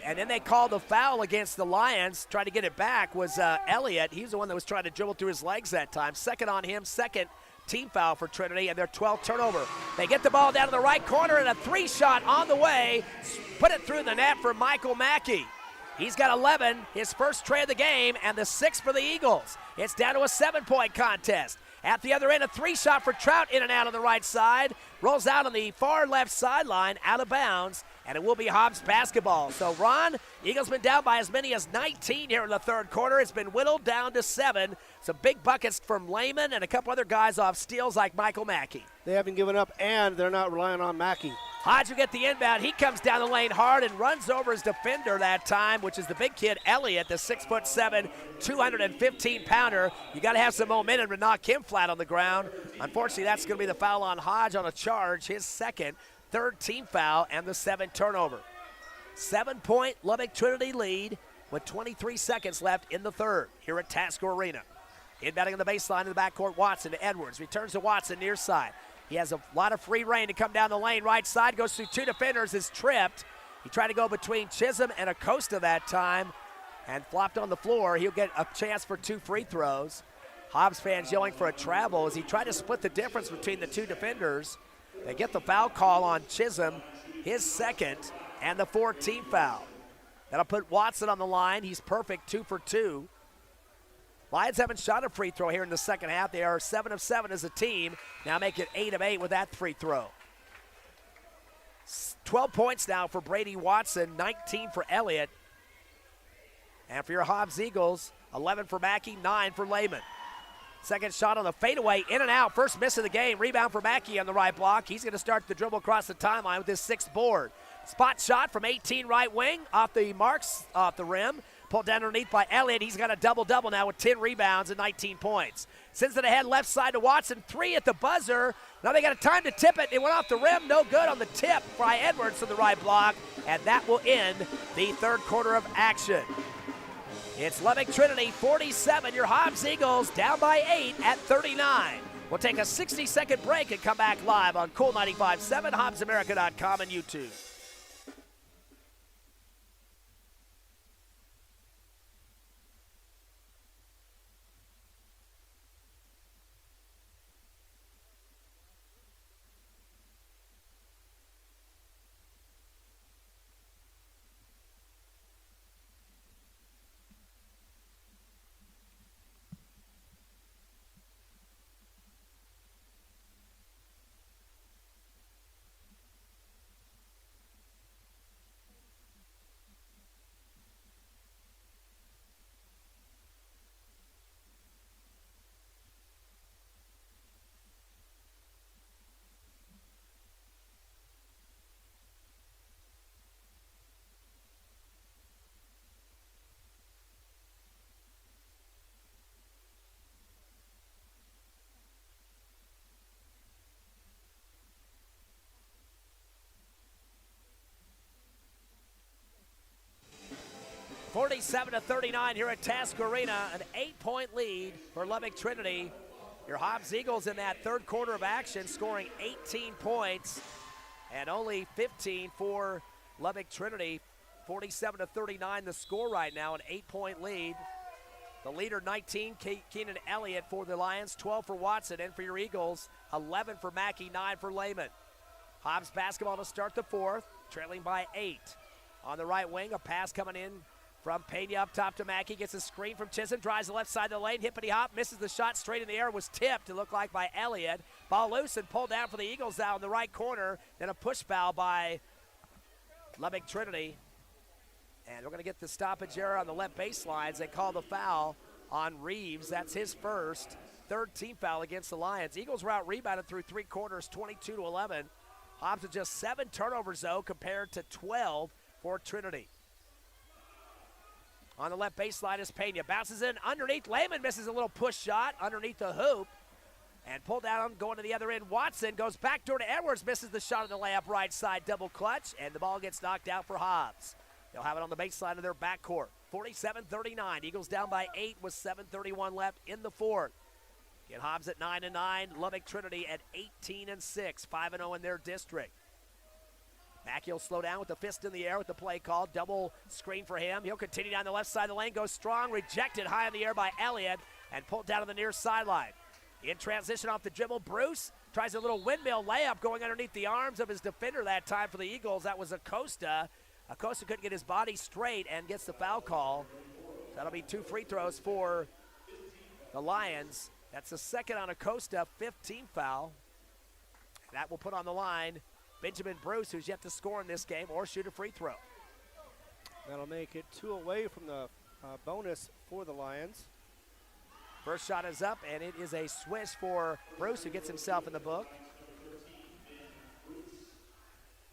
A: And then they called the foul against the Lions. Trying to get it back was Elliott. He's the one that was trying to dribble through his legs that time. Second on him, second team foul for Trinity, and their 12th turnover. They get the ball down to the right corner, and a 3-shot on the way. Put it through the net for Michael Mackey. He's got 11, his first tray of the game, and the 6th for the Eagles. It's down to a 7-point contest. At the other end, a 3-shot for Trout, in and out on the right side. Rolls out on the far left sideline, out of bounds, and it will be Hobbs basketball. So, Ron, Eagles been down by as many as 19 here in the third quarter. It's been whittled down to 7. Some big buckets from Lehman and a couple other guys off steals like Michael Mackey.
B: They haven't given up, and they're not relying on Mackey.
A: Hodge will get the inbound. He comes down the lane hard and runs over his defender that time, which is the big kid Elliott, the 6'7", 215-pounder. You got to have some momentum to knock him flat on the ground. Unfortunately, that's going to be the foul on Hodge on a charge, his second, third team foul, and the 7th turnover. 7-point Lubbock Trinity lead. with 23 seconds left in the third here at Tasker Arena. Inbounding on the baseline in the backcourt, Watson to Edwards. Returns to Watson near side. He has a lot of free reign to come down the lane. Right side, goes through two defenders, is tripped. He tried to go between Chisholm and Acosta that time and flopped on the floor. He'll get a chance for 2 free throws. Hobbs fans yelling for a travel as he tried to split the difference between the 2 defenders. They get the foul call on Chisholm, his second, and the 14th foul. That'll put Watson on the line. He's perfect, 2 for 2. Lions haven't shot a free throw here in the second half. They are 7 of 7 as a team. Now make it 8 of 8 with that free throw. 12 points now for Brady Watson, 19 for Elliott. And for your Hobbs Eagles, 11 for Mackey, 9 for Lehman. Second shot on the fadeaway, in and out. First miss of the game. Rebound for Mackey on the right block. He's going to start the dribble across the timeline with his 6th board. Spot shot from 18 right wing, off the marks, off the rim. Pulled down underneath by Elliott. He's got a double-double now with 10 rebounds and 19 points. Sends it ahead left side to Watson. 3 at the buzzer. Now they got a time to tip it. It went off the rim. No good on the tip by Edwards to the right block. And that will end the third quarter of action. It's Lubbock Trinity 47. Your Hobbs Eagles down by 8 at 39. We'll take a 60-second break and come back live on Cool 95.7, HobbsAmerica.com, and YouTube. (47-39) here at Tasker Arena, an 8-point lead for Lubbock Trinity. Your Hobbs Eagles in that third quarter of action scoring 18 points and only 15 for Lubbock Trinity. 47-39 the score right now, an 8-point lead. The leader 19, Keenan Elliott for the Lions, 12 for Watson, and for your Eagles, 11 for Mackey, 9 for Lehman. Hobbs basketball to start the fourth, trailing by 8. On the right wing, a pass coming in from Pena up top to Mackey, gets a screen from Chisholm, drives the left side of the lane, hippity-hop, misses the shot straight in the air, was tipped, it looked like by Elliott. Ball loose and pulled down for the Eagles out in the right corner, then a push foul by Lubbock Trinity. And we're going to get the stoppage error on the left baseline. They call the foul on Reeves. That's his first, third team foul against the Lions. Eagles were out rebounded through 3 quarters, 22-11. Hobbs with just 7 turnovers, though, compared to 12 for Trinity. On the left baseline is Pena. Bounces in underneath. Lehman misses a little push shot underneath the hoop. And pulled down, going to the other end. Watson goes backdoor to Edwards, misses the shot on the layup right side, double clutch, and the ball gets knocked out for Hobbs. They'll have it on the baseline of their backcourt. 47-39. Eagles down by 8 with 7:31 left in the fourth. Get Hobbs at 9-9. Lubbock Trinity at 18-6. 5-0 in their district. Mackey will slow down with the fist in the air with the play call. Double screen for him. He'll continue down the left side of the lane. Goes strong. Rejected high in the air by Elliott and pulled down to the near sideline. In transition off the dribble, Bruce tries a little windmill layup going underneath the arms of his defender that time for the Eagles. That was Acosta. Acosta couldn't get his body straight and gets the foul call. That'll be 2 free throws for the Lions. That's the second on Acosta, 15th foul. That will put on the line Benjamin Bruce, who's yet to score in this game or shoot a free throw.
B: That'll make it 2 away from the bonus for the Lions.
A: First shot is up, and it is a swish for Bruce, who gets himself in the book.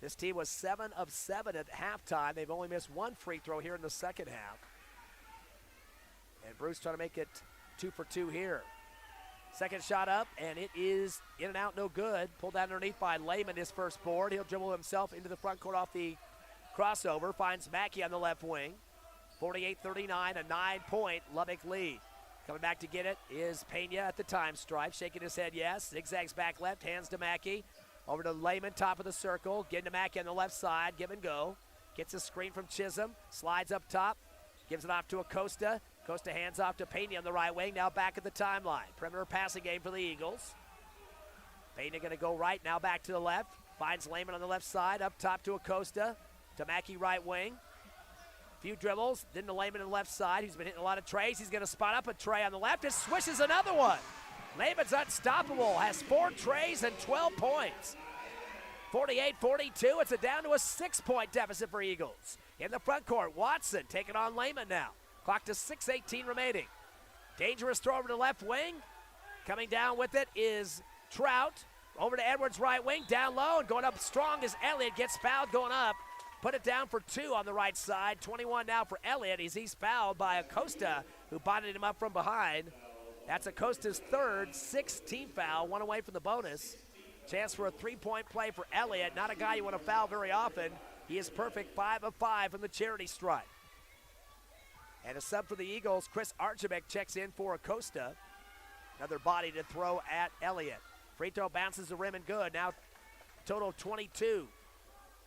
A: This team was 7 of 7 at halftime. They've only missed 1 free throw here in the second half. And Bruce trying to make it 2 for 2 here. Second shot up, and it is in and out, no good. Pulled down underneath by Lehman, his first board. He'll dribble himself into the front court off the crossover. Finds Mackey on the left wing. 48-39, a 9-point Lubbock lead. Coming back to get it is Pena at the time stripe, shaking his head yes. Zigzags back left, hands to Mackey. Over to Lehman, top of the circle. Getting to Mackey on the left side, give and go. Gets a screen from Chisholm, slides up top, gives it off to Acosta. Acosta hands off to Pena on the right wing, now back at the timeline. Perimeter passing game for the Eagles. Pena going to go right, now back to the left. Finds Lehman on the left side, up top to Acosta. To Mackey right wing. Few dribbles, then to Lehman on the left side. He's been hitting a lot of trays. He's going to spot up a tray on the left and swishes another one. Lehman's unstoppable, has 4 trays and 12 points. 48-42, it's down to a 6-point deficit for Eagles. In the front court, Watson taking on Lehman now. Clock to 6:18 remaining. Dangerous throw over to left wing. Coming down with it is Trout. Over to Edwards right wing, down low, and going up strong as Elliott gets fouled going up. Put it down for 2 on the right side. 21 now for Elliott as he's fouled by Acosta, who botted him up from behind. That's Acosta's third, 6th team foul, 1 away from the bonus. Chance for a 3-point play for Elliott. Not a guy you want to foul very often. He is perfect, 5 of 5 from the charity stripe. And a sub for the Eagles, Chris Archibek checks in for Acosta. Another body to throw at Elliott. Free throw bounces the rim and good. Now total of 22.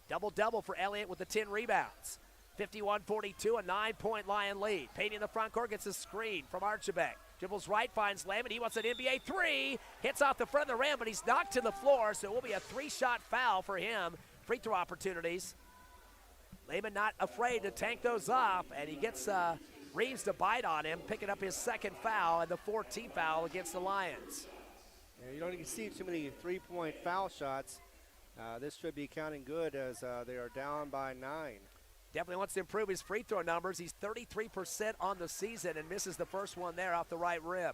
A: Double-double for Elliott with the 10 rebounds. 51-42, a 9-point Lion lead. Payne in the front court gets a screen from Archibek. Dribbles right, finds Lehman. He wants an NBA 3. Hits off the front of the rim, but he's knocked to the floor, so it will be a 3-shot foul for him. Free throw opportunities. Lehman not afraid to tank those off, and he gets Reeves to bite on him, picking up his 2nd foul and the 14th foul against the Lions.
B: Yeah, you don't even see too many 3-point foul shots. This should be counting good as they are down by 9.
A: Definitely wants to improve his free throw numbers. He's 33% on the season and misses the first one there off the right rim.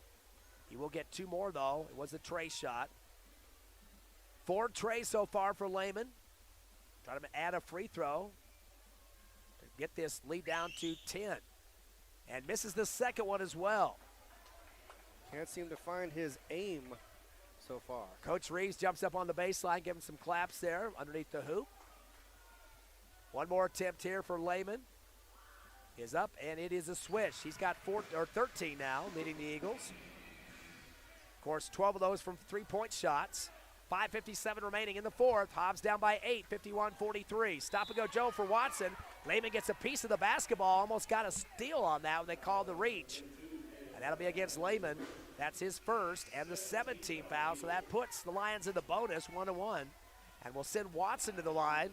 A: He will get 2 more, though. It was a tray shot. 4 trays so far for Lehman. Trying to add a free throw to get this lead down to 10. And misses the second one as well.
B: Can't seem to find his aim so far.
A: Coach Reeves jumps up on the baseline, giving some claps there underneath the hoop. One more attempt here for Lehman. Is up, and it is a swish. He's got 13 now, leading the Eagles. Of course, 12 of those from 3-point shots. 5:57 remaining in the fourth. Hobbs down by 8, 51-43. Stop and go Joe for Watson. Lehman gets a piece of the basketball, almost got a steal on that when they called the reach. And that'll be against Lehman. That's his first and the 17th foul, so that puts the Lions in the bonus 1-1. And we'll send Watson to the line.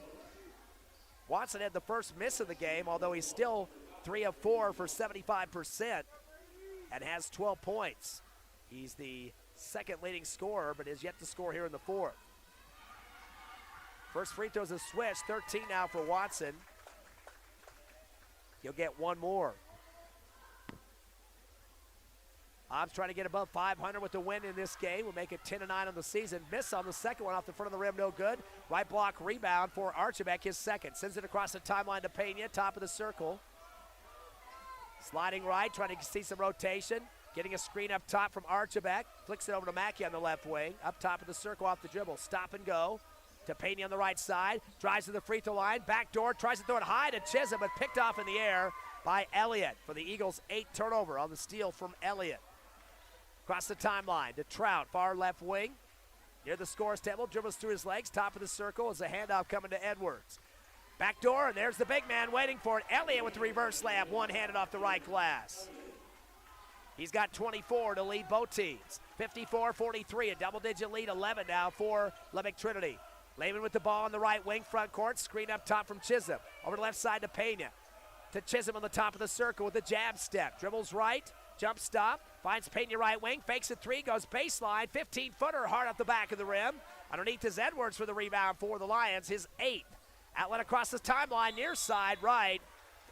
A: Watson had the first miss of the game, although he's still 3 of 4 for 75% and has 12 points. He's the 2nd leading scorer, but is yet to score here in the 4th. First free throw's a switch, 13 now for Watson. He'll get 1 more. Hobbs trying to get above 500 with the win in this game. Will make it 10-9 on the season. Miss on the second one off the front of the rim, no good. Right block rebound for Archibek, his 2nd. Sends it across the timeline to Pena, top of the circle. Sliding right, trying to see some rotation. Getting a screen up top from Archibek. Flicks it over to Mackey on the left wing. Up top of the circle off the dribble. Stop and go to Pena on the right side. Drives to the free throw line. Back door, tries to throw it high to Chisholm, but picked off in the air by Elliott for the Eagles' 8th turnover on the steal from Elliott. Across the timeline to Trout, far left wing. Near the scores table, dribbles through his legs. Top of the circle is a handoff coming to Edwards. Back door, and there's the big man waiting for it. Elliott with the reverse slam, one-handed off the right glass. He's got 24 to lead both teams. 54-43, a double-digit lead, 11 now for Lubbock Trinity. Lehman with the ball on the right wing, front court. Screen up top from Chisholm. Over the left side to Pena. To Chisholm on the top of the circle with a jab step. Dribbles right, jump stop. Finds Pena right wing, fakes a 3, goes baseline. 15-footer hard off the back of the rim. Underneath is Edwards for the rebound for the Lions, his 8th. Outlet across the timeline, near side right.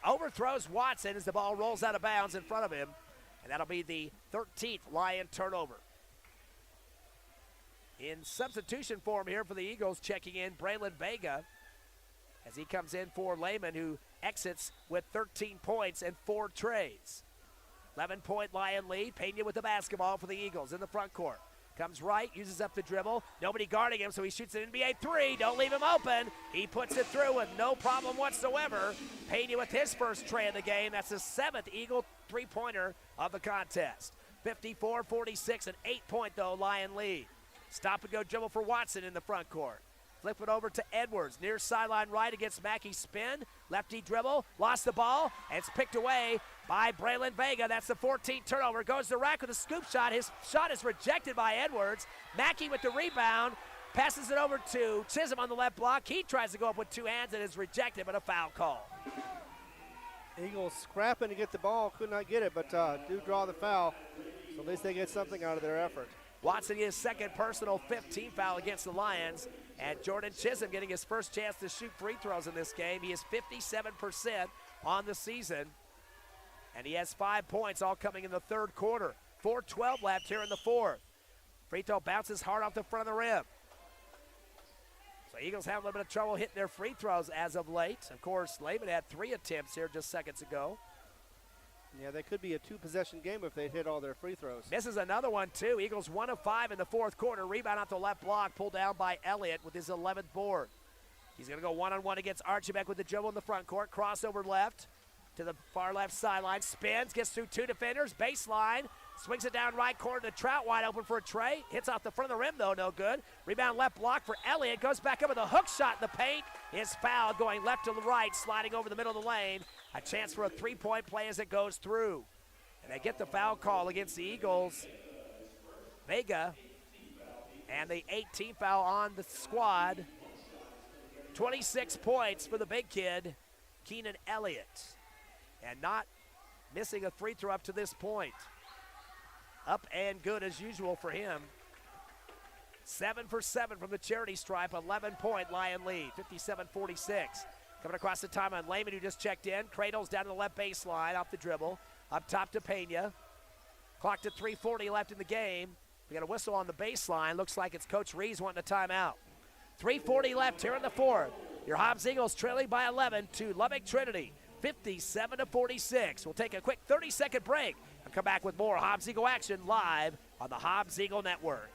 A: Overthrows Watson as the ball rolls out of bounds in front of him. And that'll be the 13th Lion turnover. In substitution form here for the Eagles, checking in Braylon Vega as he comes in for Lehman, who exits with 13 points and 4 trays. 11-point Lion lead. Pena with the basketball for the Eagles in the front court. Comes right, uses up the dribble. Nobody guarding him, so he shoots an NBA three. Don't leave him open. He puts it through with no problem whatsoever. Pena with his first tray of the game. That's the 7th Eagle three-pointer of the contest. 54-46, an 8-point, though, Lion lead. Stop and go dribble for Watson in the front court. Flip it over to Edwards. Near sideline right against Mackey. Spin. Lefty dribble. Lost the ball. And it's picked away by Braylon Vega. That's the 14th turnover. Goes to the rack with a scoop shot. His shot is rejected by Edwards. Mackey with the rebound. Passes it over to Chisholm on the left block. He tries to go up with two hands and is rejected, but a foul call.
B: Eagles scrapping to get the ball. Could not get it, but do draw the foul. So at least they get something out of their effort.
A: Watson his second personal 15 foul against the Lions. And Jordan Chisholm getting his first chance to shoot free throws in this game. He is 57% on the season. And he has 5 points, all coming in the third quarter. 4:12 left here in the fourth. Free throw bounces hard off the front of the rim. So Eagles have a little bit of trouble hitting their free throws as of late. Of course, Laban had 3 attempts here just seconds ago.
B: Yeah, that could be a 2-possession game if they hit all their free throws.
A: Misses another one, too. Eagles 1 of 5 in the fourth quarter. Rebound off the left block, pulled down by Elliott with his 11th board. He's going to go one-on-one against Archibald with the dribble in the front court. Crossover left to the far left sideline. Spins, gets through 2 defenders. Baseline, swings it down right corner to Trout, wide open for a tray. Hits off the front of the rim, though, no good. Rebound left block for Elliott. Goes back up with a hook shot in the paint. Is fouled, going left to the right, sliding over the middle of the lane. A chance for a three-point play as it goes through. And they get the foul call against the Eagles. Vega, and the 18th foul on the squad. 26 points for the big kid, Keenan Elliott. And not missing a free throw up to this point. Up and good as usual for him. 7 for 7 from the charity stripe, 11-point Lion lead, 57-46. Coming across the timeline, Lehman, who just checked in, cradles down to the left baseline off the dribble. Up top to Pena. Clock to 3:40 left in the game. We got a whistle on the baseline. Looks like it's Coach Reeves wanting a timeout. 3:40 left here in the fourth. Your Hobbs Eagles trailing by 11 to Lubbock Trinity, 57-46. We'll take a quick 30-second break and come back with more Hobbs Eagle action live on the Hobbs Eagle Network.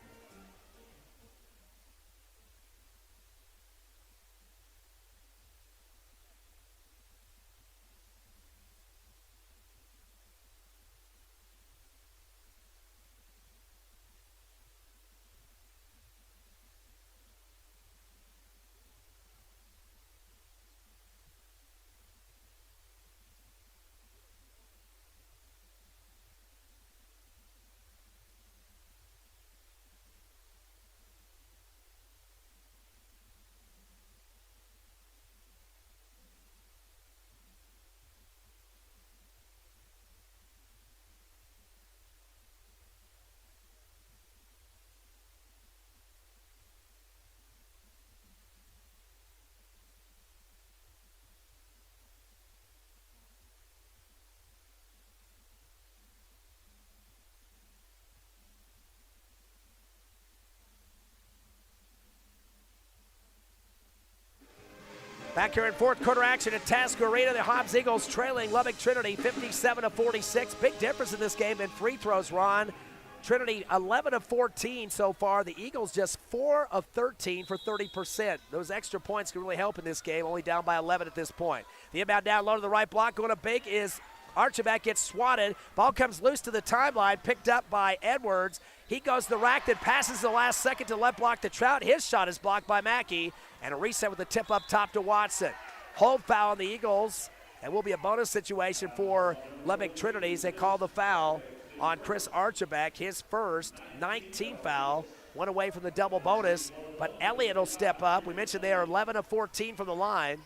A: Back here in fourth quarter action at Tasker Arena, the Hobbs Eagles trailing Lubbock Trinity 57-46. Big difference in this game in free throws, Ron. Trinity 11 of 14 so far. The Eagles just 4 of 13 for 30%. Those extra points can really help in this game, only down by 11 at this point. The inbound down low to the right block, going up big is Archibald, gets swatted. Ball comes loose to the timeline, picked up by Edwards. He goes to the rack, then passes the last second to left block to Trout. His shot is blocked by Mackey, and a reset with the tip up top to Watson. Hold foul on the Eagles, and will be a bonus situation for Lubbock Trinity as they call the foul on Chris Archibald, his first 19th foul. One away from the double bonus, but Elliott will step up. We mentioned they are 11 of 14 from the line,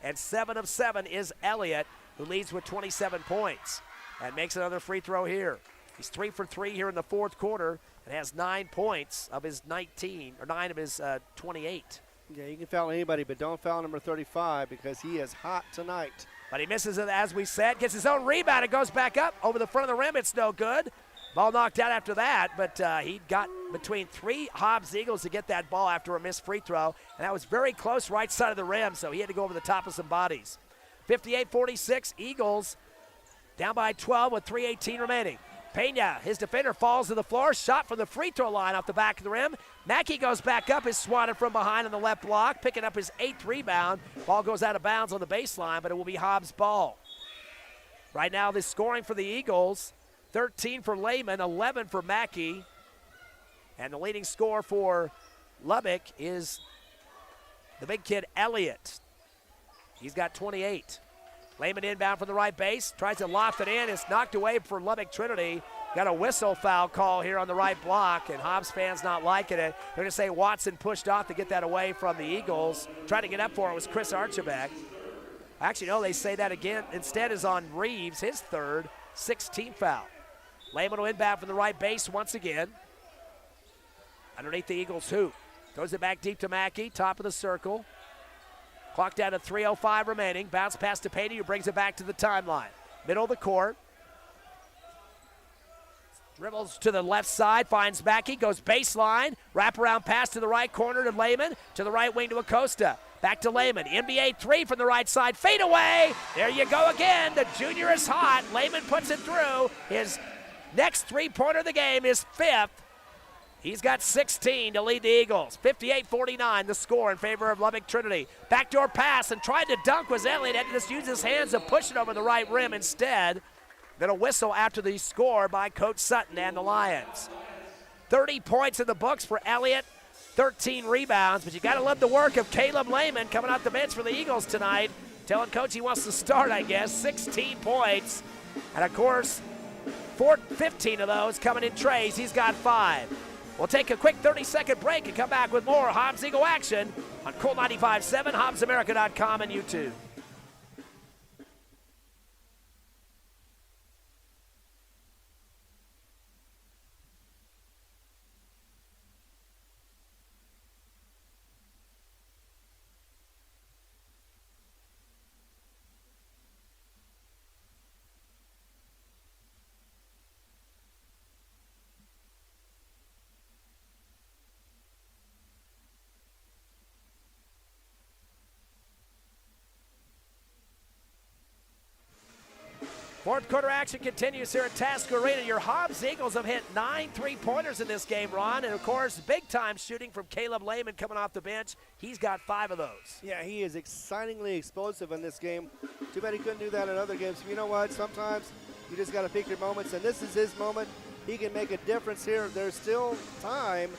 A: and 7 of 7 is Elliott, who leads with 27 points and makes another free throw here. He's 3 for 3 here in the fourth quarter and has 9 points of his 19, or 9 of his 28.
B: Yeah, you can foul anybody, but don't foul number 35 because he is hot tonight.
A: But he misses it, as we said, gets his own rebound and goes back up over the front of the rim. It's no good. Ball knocked out after that, but he got between 3 Hobbs Eagles to get that ball after a missed free throw, and that was very close right side of the rim, so he had to go over the top of some bodies. 58-46, Eagles down by 12 with 3:18 remaining. Pena, his defender, falls to the floor. Shot from the free throw line off the back of the rim. Mackey goes back up, is swatted from behind on the left block, picking up his 8th rebound. Ball goes out of bounds on the baseline, but it will be Hobbs' ball. Right now, the scoring for the Eagles, 13 for Lehman, 11 for Mackey. And the leading scorer for Lubbock is the big kid, Elliott. He's got 28. Lehman inbound from the right base, tries to loft it in. It's knocked away for Lubbock Trinity. Got a whistle foul call here on the right block, and Hobbs fans not liking it. They're going to say Watson pushed off to get that away from the Eagles. Trying to get up for it was Chris Archibald. Actually, no, they say that again. Instead is on Reeves, his third, 16th foul. Lehman will inbound from the right base once again. Underneath the Eagles' hoop. Throws it back deep to Mackey, top of the circle. Clock down to 3:05 remaining. Bounce pass to Payne, who brings it back to the timeline. Middle of the court. Dribbles to the left side, finds Mackey, goes baseline. Wraparound pass to the right corner to Lehman. To the right wing to Acosta. Back to Lehman. NBA 3 from the right side. Fade away. There you go again. The junior is hot. Lehman puts it through. His next three-pointer of the game is 5th. He's got 16 to lead the Eagles. 58-49 the score in favor of Lubbock Trinity. Backdoor pass and tried to dunk was Elliott. Had to just use his hands to push it over the right rim instead. Then a whistle after the score by Coach Sutton and the Lions. 30 points in the books for Elliott, 13 rebounds. But you got to love the work of Caleb Lehman coming off the bench for the Eagles tonight. Telling Coach he wants to start, I guess. 16 points. And, of course, 15 of those coming in trays. He's got 5. We'll take a quick 30-second break and come back with more Hobbs Eagle action on Colt 95.7, HobbsAmerica.com, and YouTube. Fourth quarter action continues here at Tasker Arena. Your Hobbs Eagles have hit 9 three-pointers in this game, Ron. And, of course, big-time shooting from Caleb Lehman coming off the bench. He's got 5 of those.
B: Yeah, he is excitingly explosive in this game. Too bad he couldn't do that in other games. You know what? Sometimes you just got to pick your moments, and this is his moment. He can make a difference here. There's still time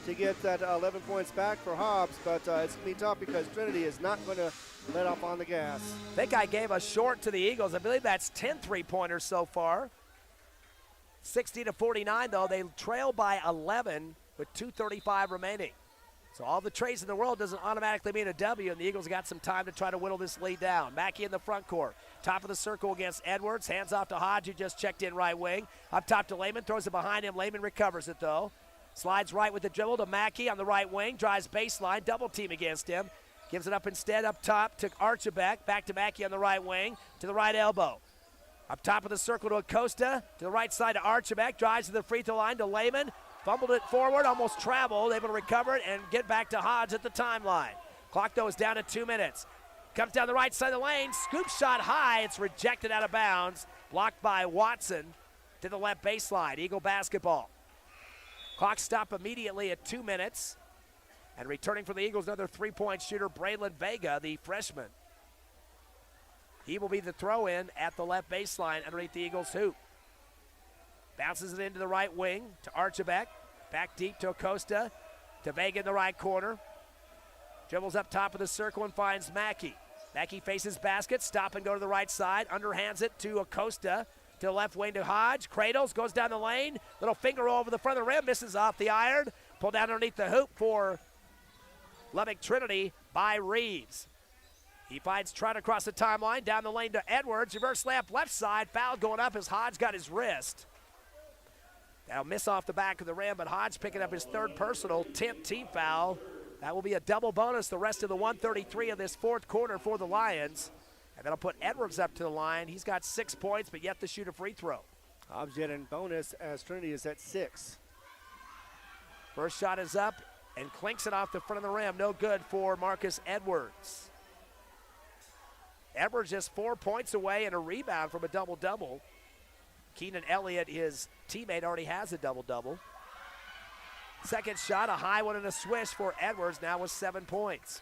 B: to get that 11 points back for Hobbs, but it's going to be tough because Trinity is not going to let up on the gas.
A: I think I gave a short to the Eagles. I believe that's 10 three-pointers so far. 60-49, though. They trail by 11 with 2:35 remaining. So all the trays in the world doesn't automatically mean a W, and the Eagles got some time to try to whittle this lead down. Mackey in the front court. Top of the circle against Edwards. Hands off to Hodge, who just checked in right wing. Up top to Lehman. Throws it behind him. Lehman recovers it, though. Slides right with the dribble to Mackey on the right wing. Drives baseline. Double team against him. Gives it up instead up top to Archibald. Back to Mackey on the right wing. To the right elbow. Up top of the circle to Acosta. To the right side to Archibald. Drives to the free throw line to Lehman. Fumbled it forward. Almost traveled. Able to recover it and get back to Hodge at the timeline. Clock, though, is down to 2 minutes. Comes down the right side of the lane. Scoop shot high. It's rejected out of bounds. Blocked by Watson to the left baseline. Eagle basketball. Clock stop immediately at 2 minutes. And returning for the Eagles, another three-point shooter, Braylon Vega, the freshman. He will be the throw-in at the left baseline underneath the Eagles' hoop. Bounces it into the right wing to Archibald. Back deep to Acosta. To Vega in the right corner. Dribbles up top of the circle and finds Mackey. Mackey faces basket. Stop and go to the right side. Underhands it to Acosta. To the left wing to Hodge. Cradles, goes down the lane. Little finger roll over the front of the rim. Misses off the iron. Pulled down underneath the hoop for Lubbock Trinity by Reeves. He finds Trot across the timeline. Down the lane to Edwards. Reverse layup left side. Foul going up as Hodge got his wrist. That'll miss off the back of the rim, but Hodge picking up his third personal, 10th team foul. That will be a double bonus the rest of the 133 of this fourth quarter for the Lions. And that'll put Edwards up to the line. He's got 6 points, but yet to shoot a free throw.
B: Hobbs yet in bonus as Trinity is at 6.
A: First shot is up and clinks it off the front of the rim. No good for Marcus Edwards. Edwards just 4 points away and a rebound from a double-double. Keenan Elliott, his teammate, already has a double-double. Second shot, a high one and a swish for Edwards, now with 7 points.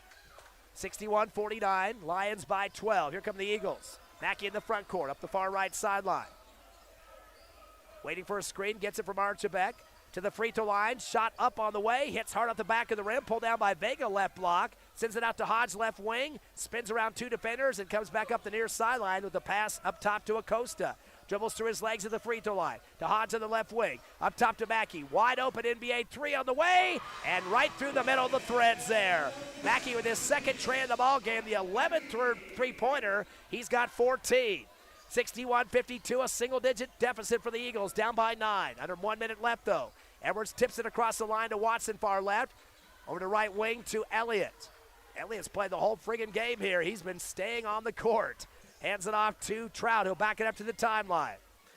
A: 61-49, Lions by 12. Here come the Eagles. Mackey in the front court, up the far right sideline. Waiting for a screen, gets it from Archibek to the free throw line. Shot up on the way, hits hard at the back of the rim, pulled down by Vega, left block. Sends it out to Hodge, left wing, spins around 2 defenders and comes back up the near sideline with the pass up top to Acosta. Dribbles through his legs at the free throw line. To Hodge on the left wing. Up top to Mackey. Wide open NBA 3 on the way. And right through the middle of the threads there. Mackey with his second tray in the ball game. The 11th three-pointer. He's got 14. 61-52, a single-digit deficit for the Eagles. Down by 9. Under 1 minute left, though. Edwards tips it across the line to Watson, far left. Over to right wing to Elliott. Elliott's played the whole friggin' game here. He's been staying on the court. Hands it off to Trout. He'll back it up to the timeline.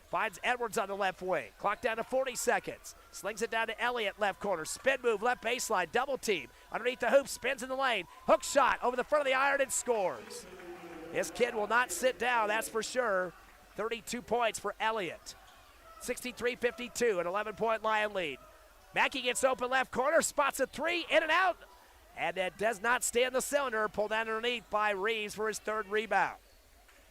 A: Finds Edwards on the left wing. Clock down to 40 seconds. Slings it down to Elliott, left corner. Spin move, left baseline, double team. Underneath the hoop, spins in the lane. Hook shot over the front of the iron and scores. This kid will not sit down, that's for sure. 32 points for Elliott. 63-52, an 11-point Lion lead. Mackey gets open left corner, spots a 3, in and out. And that does not stay in the cylinder. Pulled down underneath by Reeves for his 3rd rebound.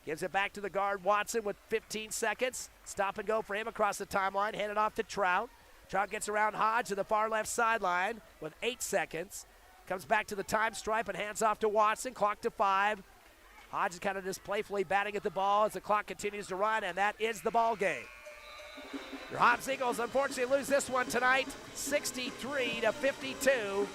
A: Gives it back to the guard, Watson, with 15 seconds. Stop and go for him across the timeline. Hand it off to Trout. Trout gets around Hodge to the far left sideline with 8 seconds. Comes back to the time stripe and hands off to Watson. Clock to 5. Hodge is kind of just playfully batting at the ball as the clock continues to run, and that is the ball game. Your Hobbs Eagles unfortunately lose this one tonight, 63-52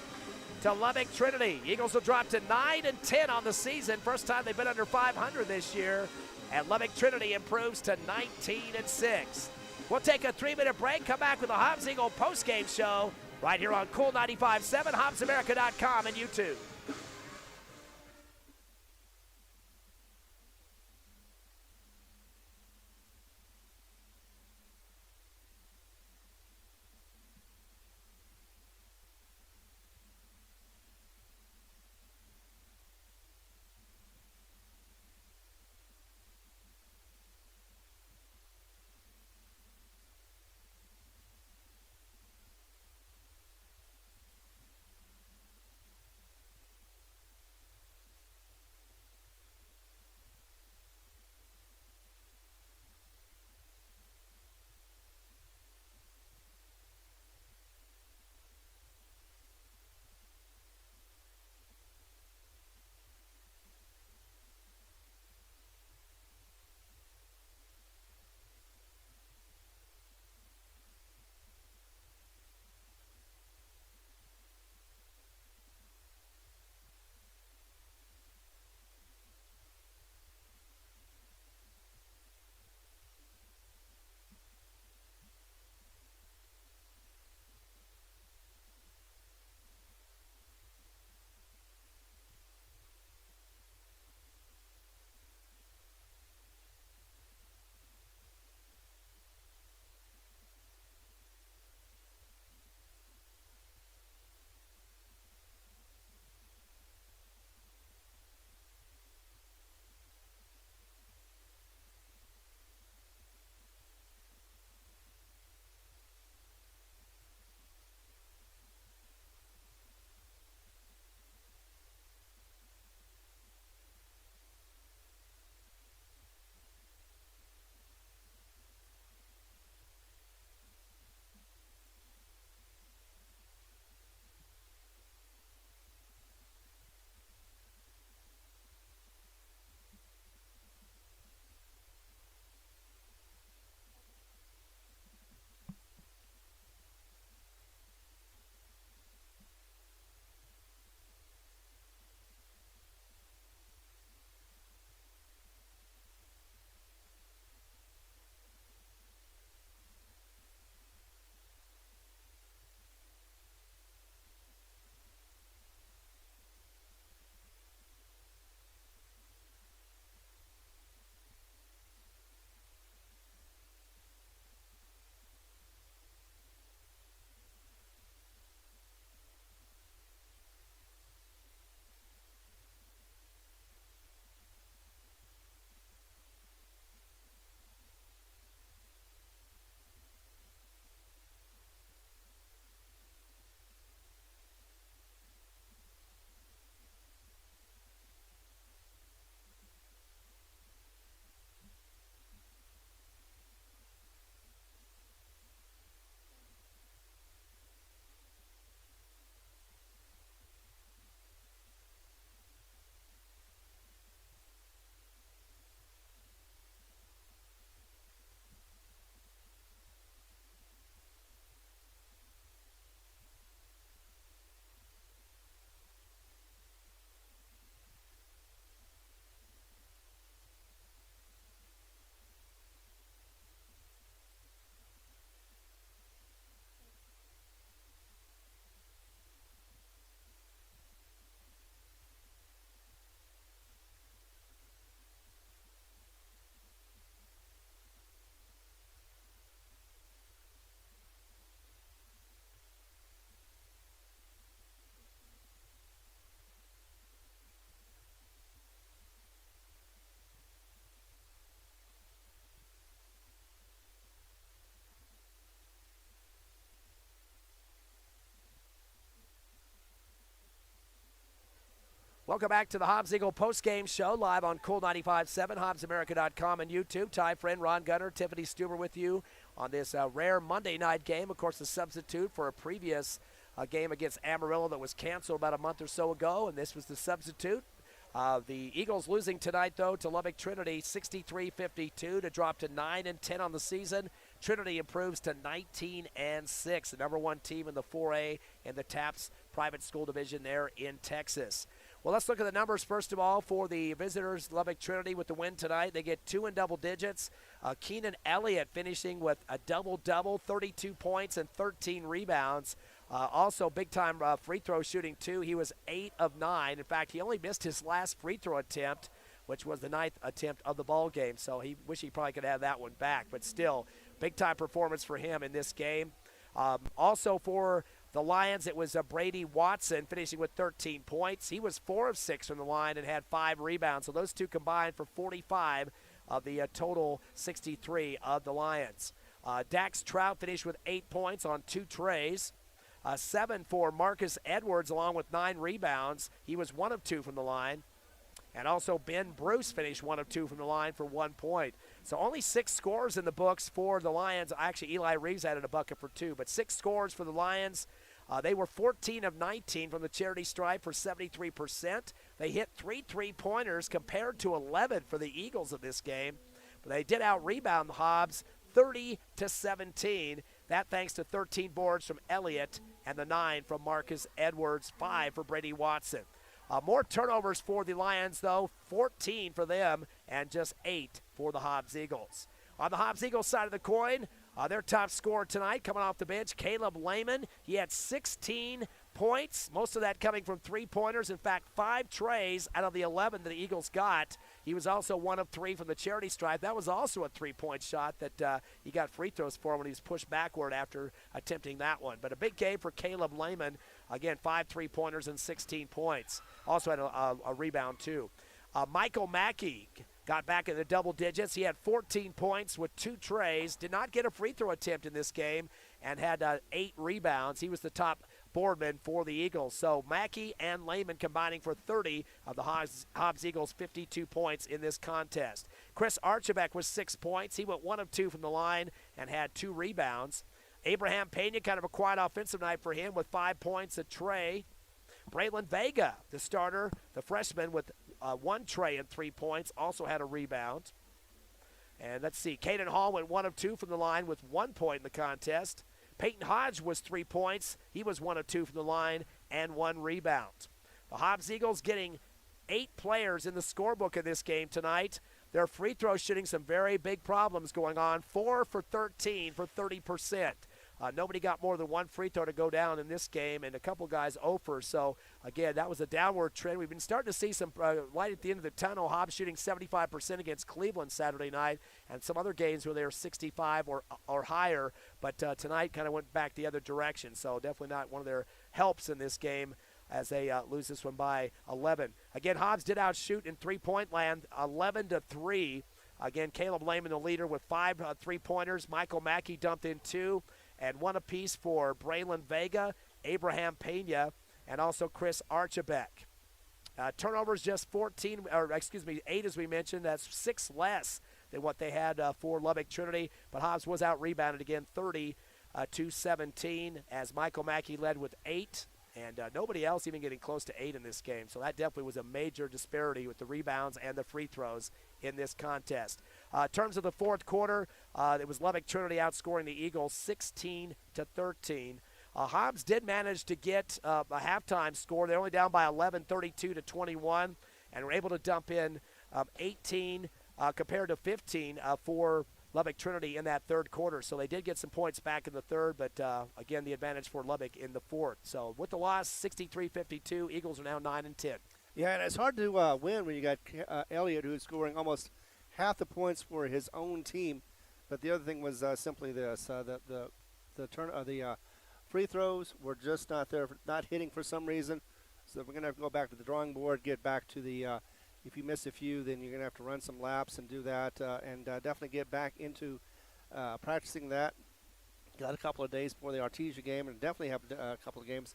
A: to Lubbock Trinity. Eagles will drop to 9-10 on the season. First time they've been under 500 this year. And Lubbock Trinity improves to 19-6. We'll take a 3-minute break, come back with the Hobbs Eagle postgame show right here on Cool 95.7, HobbsAmerica.com, and YouTube. Welcome back to the Hobbs Eagle postgame show, live on Cool 95.7, HobbsAmerica.com, and YouTube. Ty friend Ron Gunner, Tiffany Stuber with you on this rare Monday night game. Of course, the substitute for a previous game against Amarillo that was canceled about a month or so ago, and this was the substitute. The Eagles losing tonight, though, to Lubbock Trinity, 63-52 to drop to 9-10 on the season. Trinity improves to 19-6, the number one team in the 4A in the TAPS private school division there in Texas. Well, let's look at the numbers, first of all, for the visitors, Lubbock Trinity, with the win tonight. They get 2 in double digits. Keenan Elliott finishing with a double-double, 32 points and 13 rebounds. Also, big-time free throw shooting, too. He was 8 of 9. In fact, he only missed his last free throw attempt, which was the 9th attempt of the ball game. So he wish he probably could have that one back. But still, big-time performance for him in this game. Also for the Lions, it was Brady Watson finishing with 13 points. He was 4 of 6 from the line and had 5 rebounds. So those two combined for 45 of the total 63 of the Lions. Dax Trout finished with 8 points on 2 trays. 7 for Marcus Edwards along with 9 rebounds. He was 1 of 2 from the line. And also Ben Bruce finished 1 of 2 from the line for 1 point. So only 6 scores in the books for the Lions. Actually, Eli Reeves added a bucket for 2, but 6 scores for the Lions. They were 14 of 19 from the charity stripe for 73%. They hit 3 3-pointers compared to 11 for the Eagles in this game. But they did out-rebound the Hobbs 30-17. That thanks to 13 boards from Elliott and the 9 from Marcus Edwards, 5 for Brady Watson. More turnovers for the Lions, though, 14 for them and just 8 for the Hobbs Eagles. On the Hobbs Eagles side of the coin, their top scorer tonight coming off the bench, Caleb Lehman. He had 16 points, most of that coming from 3-pointers. In fact, 5 trays out of the 11 that the Eagles got. He was also 1 of 3 from the charity stripe. That was also a 3-point shot that he got free throws for when he was pushed backward after attempting that one. But a big game for Caleb Lehman. Again, 5 3-pointers and 16 points. Also had a rebound, too. Michael Mackey got back in the double digits. He had 14 points with 2 trays. Did not get a free throw attempt in this game and had 8 rebounds. He was the top boardman for the Eagles. So Mackey and Lehman combining for 30 of the Hobbs Eagles' 52 points in this contest. Chris Archibek was 6 points. He went 1 of 2 from the line and had 2 rebounds. Abraham Pena, kind of a quiet offensive night for him with 5 points, a tray. Braylon Vega, the starter, the freshman, with 1 tray and 3 points, also had a rebound. And let's see, Caden Hall went 1 of 2 from the line with 1 point in the contest. Peyton Hodge was 3 points. He was 1 of 2 from the line and 1 rebound. The Hobbs Eagles getting 8 players in the scorebook in this game tonight. Their free throw shooting, some very big problems going on. 4 for 13 for 30%. Nobody got more than 1 free throw to go down in this game, and a couple guys over. So, again, that was a downward trend. We've been starting to see some light at the end of the tunnel. Hobbs shooting 75% against Cleveland Saturday night, and some other games where they were 65 or higher. But tonight kind of went back the other direction. So definitely not one of their helps in this game as they lose this one by 11. Again, Hobbs did outshoot in three-point land, 11-3. Again, Caleb Lehman, the leader, with 5 3-pointers. Michael Mackey dumped in 2. And 1 apiece for Braylon Vega, Abraham Pena, and also Chris Archibek. Turnovers just 8 as we mentioned. That's 6 less than what they had for Lubbock Trinity. But Hobbs was out-rebounded again, 30-17, as Michael Mackey led with 8. And nobody else even getting close to 8 in this game. So that definitely was a major disparity with the rebounds and the free throws in this contest. In terms of the fourth quarter, it was Lubbock Trinity outscoring the Eagles 16-13. Hobbs did manage to get a halftime score. They're only down by 11, 32-21, and were able to dump in 18 compared to 15 for Lubbock Trinity in that third quarter. So they did get some points back in the third, but again, the advantage for Lubbock in the fourth. So with the loss, 63-52, Eagles are now 9-10.
B: Yeah, and it's hard to win when you got Elliott, who's scoring almost half the points for his own team. But the other thing was simply this: the free throws were just not there, not hitting for some reason. So we're going to have to go back to the drawing board, get back to the. If you miss a few, then you're going to have to run some laps and do that, and definitely get back into practicing that. Got a couple of days before the Artesia game, and definitely have a couple of games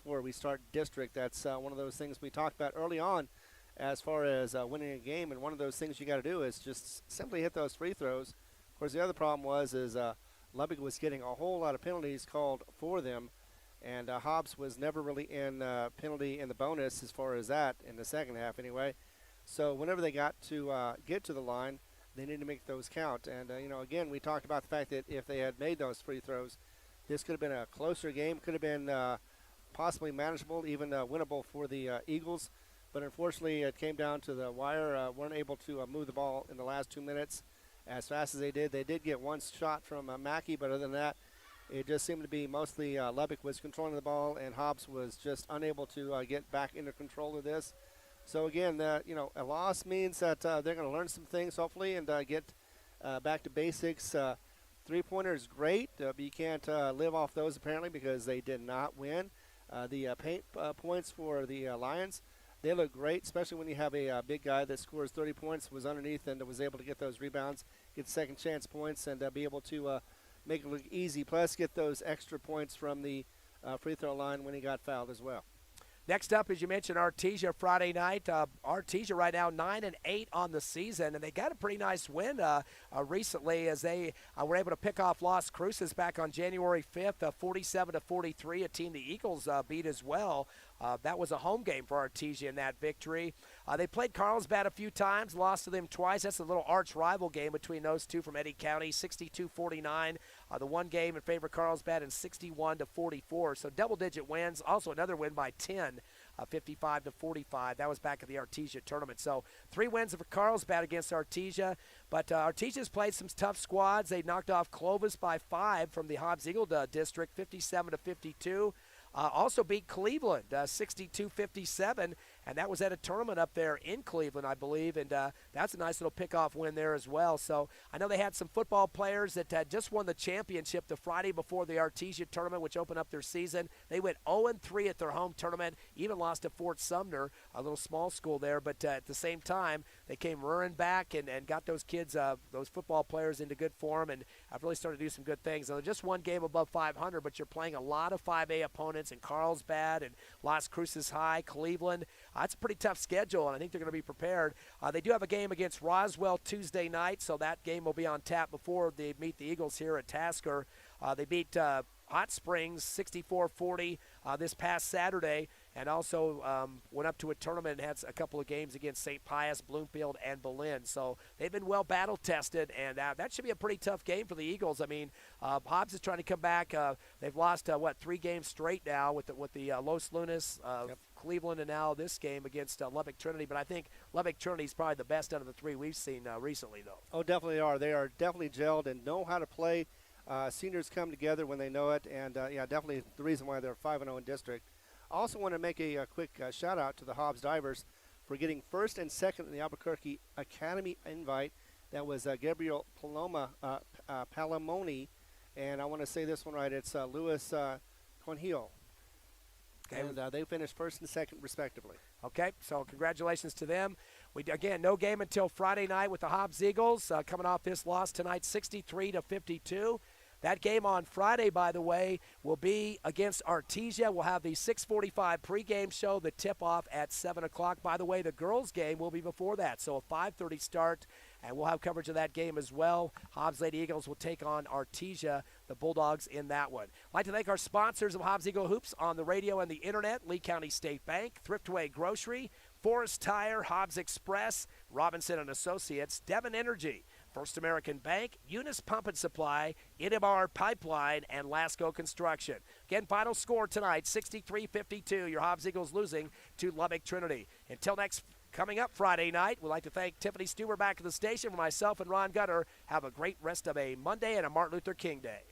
B: before we start district. That's one of those things we talked about early on as far as winning a game, and one of those things you got to do is just simply hit those free throws. Of course, the other problem was Lubbock was getting a whole lot of penalties called for them, and Hobbs was never really in penalty in the bonus as far as that in the second half anyway. So whenever they got to get to the line, they needed to make those count. And, again, we talked about the fact that if they had made those free throws, this could have been a closer game, could have been possibly manageable, even winnable for the Eagles. But unfortunately, it came down to the wire. Weren't able to move the ball in the last 2 minutes as fast as they did. They did get one shot from Mackey, but other than that, it just seemed to be mostly Lubbock was controlling the ball, and Hobbs was just unable to get back into control of this. So again, a loss means that they're going to learn some things, hopefully, and get back to basics. Three-pointer is great, but you can't live off those apparently because they did not win. The paint points for the Lions, they look great, especially when you have a big guy that scores 30 points, was underneath and was able to get those rebounds, get second chance points, and be able to make it look easy, plus get those extra points from the free throw line when he got fouled as well.
A: Next up, as you mentioned, Artesia Friday night. Artesia right now 9-8 on the season, and they got a pretty nice win recently as they were able to pick off Las Cruces back on January 5th, 47-43, a team the Eagles beat as well. That was a home game for Artesia in that victory. They played Carlsbad a few times, lost to them twice. That's a little arch rival game between those two from Eddy County, 62-49. The one game in favor of Carlsbad and 61-44. So double-digit wins. Also another win by 10, 55-45. That was back at the Artesia tournament. So 3 wins for Carlsbad against Artesia. But Artesia's played some tough squads. They knocked off Clovis by 5 from the Hobbs Eagle district, 57-52. Also beat Cleveland, 62-57, and that was at a tournament up there in Cleveland, I believe, and that's a nice little pickoff win there as well. So I know they had some football players that just won the championship the Friday before the Artesia tournament, which opened up their season. They went 0-3 at their home tournament, even lost to Fort Sumner, a little small school there, but at the same time, they came roaring back and got those kids, those football players into good form, and I've really started to do some good things. Now, just one game above 500, but you're playing a lot of 5A opponents in Carlsbad and Las Cruces High, Cleveland. It's a pretty tough schedule, and I think they're going to be prepared. They do have a game against Roswell Tuesday night, so that game will be on tap before they meet the Eagles here at Tasker. They beat Hot Springs 64-40 this past Saturday, and also went up to a tournament and had a couple of games against St. Pius, Bloomfield, and Berlin. So they've been well battle-tested, and that should be a pretty tough game for the Eagles. I mean, Hobbs is trying to come back. They've lost, 3 games straight now with the Los Lunas, Cleveland, and now this game against Lubbock Trinity. But I think Lubbock Trinity is probably the best out of the 3 we've seen recently, though.
B: Oh, definitely are. They are definitely gelled and know how to play. Seniors come together when they know it, and, definitely the reason why they're 5-0 in district. I also want to make a quick shout-out to the Hobbs Divers for getting first and second in the Albuquerque Academy invite. That was Gabriel Palamoni, and I want to say this one right. It's Luis Conhil.
A: Okay.
B: And they finished first and second, respectively.
A: Okay, so congratulations to them. Again, no game until Friday night with the Hobbs Eagles coming off this loss tonight, 63-52. That game on Friday, by the way, will be against Artesia. We'll have the 6:45 pregame show, the tip-off at 7 o'clock. By the way, the girls' game will be before that, so a 5:30 start, and we'll have coverage of that game as well. Hobbs Lady Eagles will take on Artesia, the Bulldogs, in that one. I'd like to thank our sponsors of Hobbs Eagle Hoops on the radio and the internet, Lee County State Bank, Thriftway Grocery, Forest Tire, Hobbs Express, Robinson & Associates, Devon Energy, First American Bank, Eunice Pump and Supply, Innomar Pipeline, and Lasco Construction. Again, final score tonight, 63-52. Your Hobbs Eagles losing to Lubbock Trinity. Until next coming up Friday night, we'd like to thank Tiffany Stuber back at the station for myself and Ron Gutter. Have a great rest of a Monday and a Martin Luther King Day.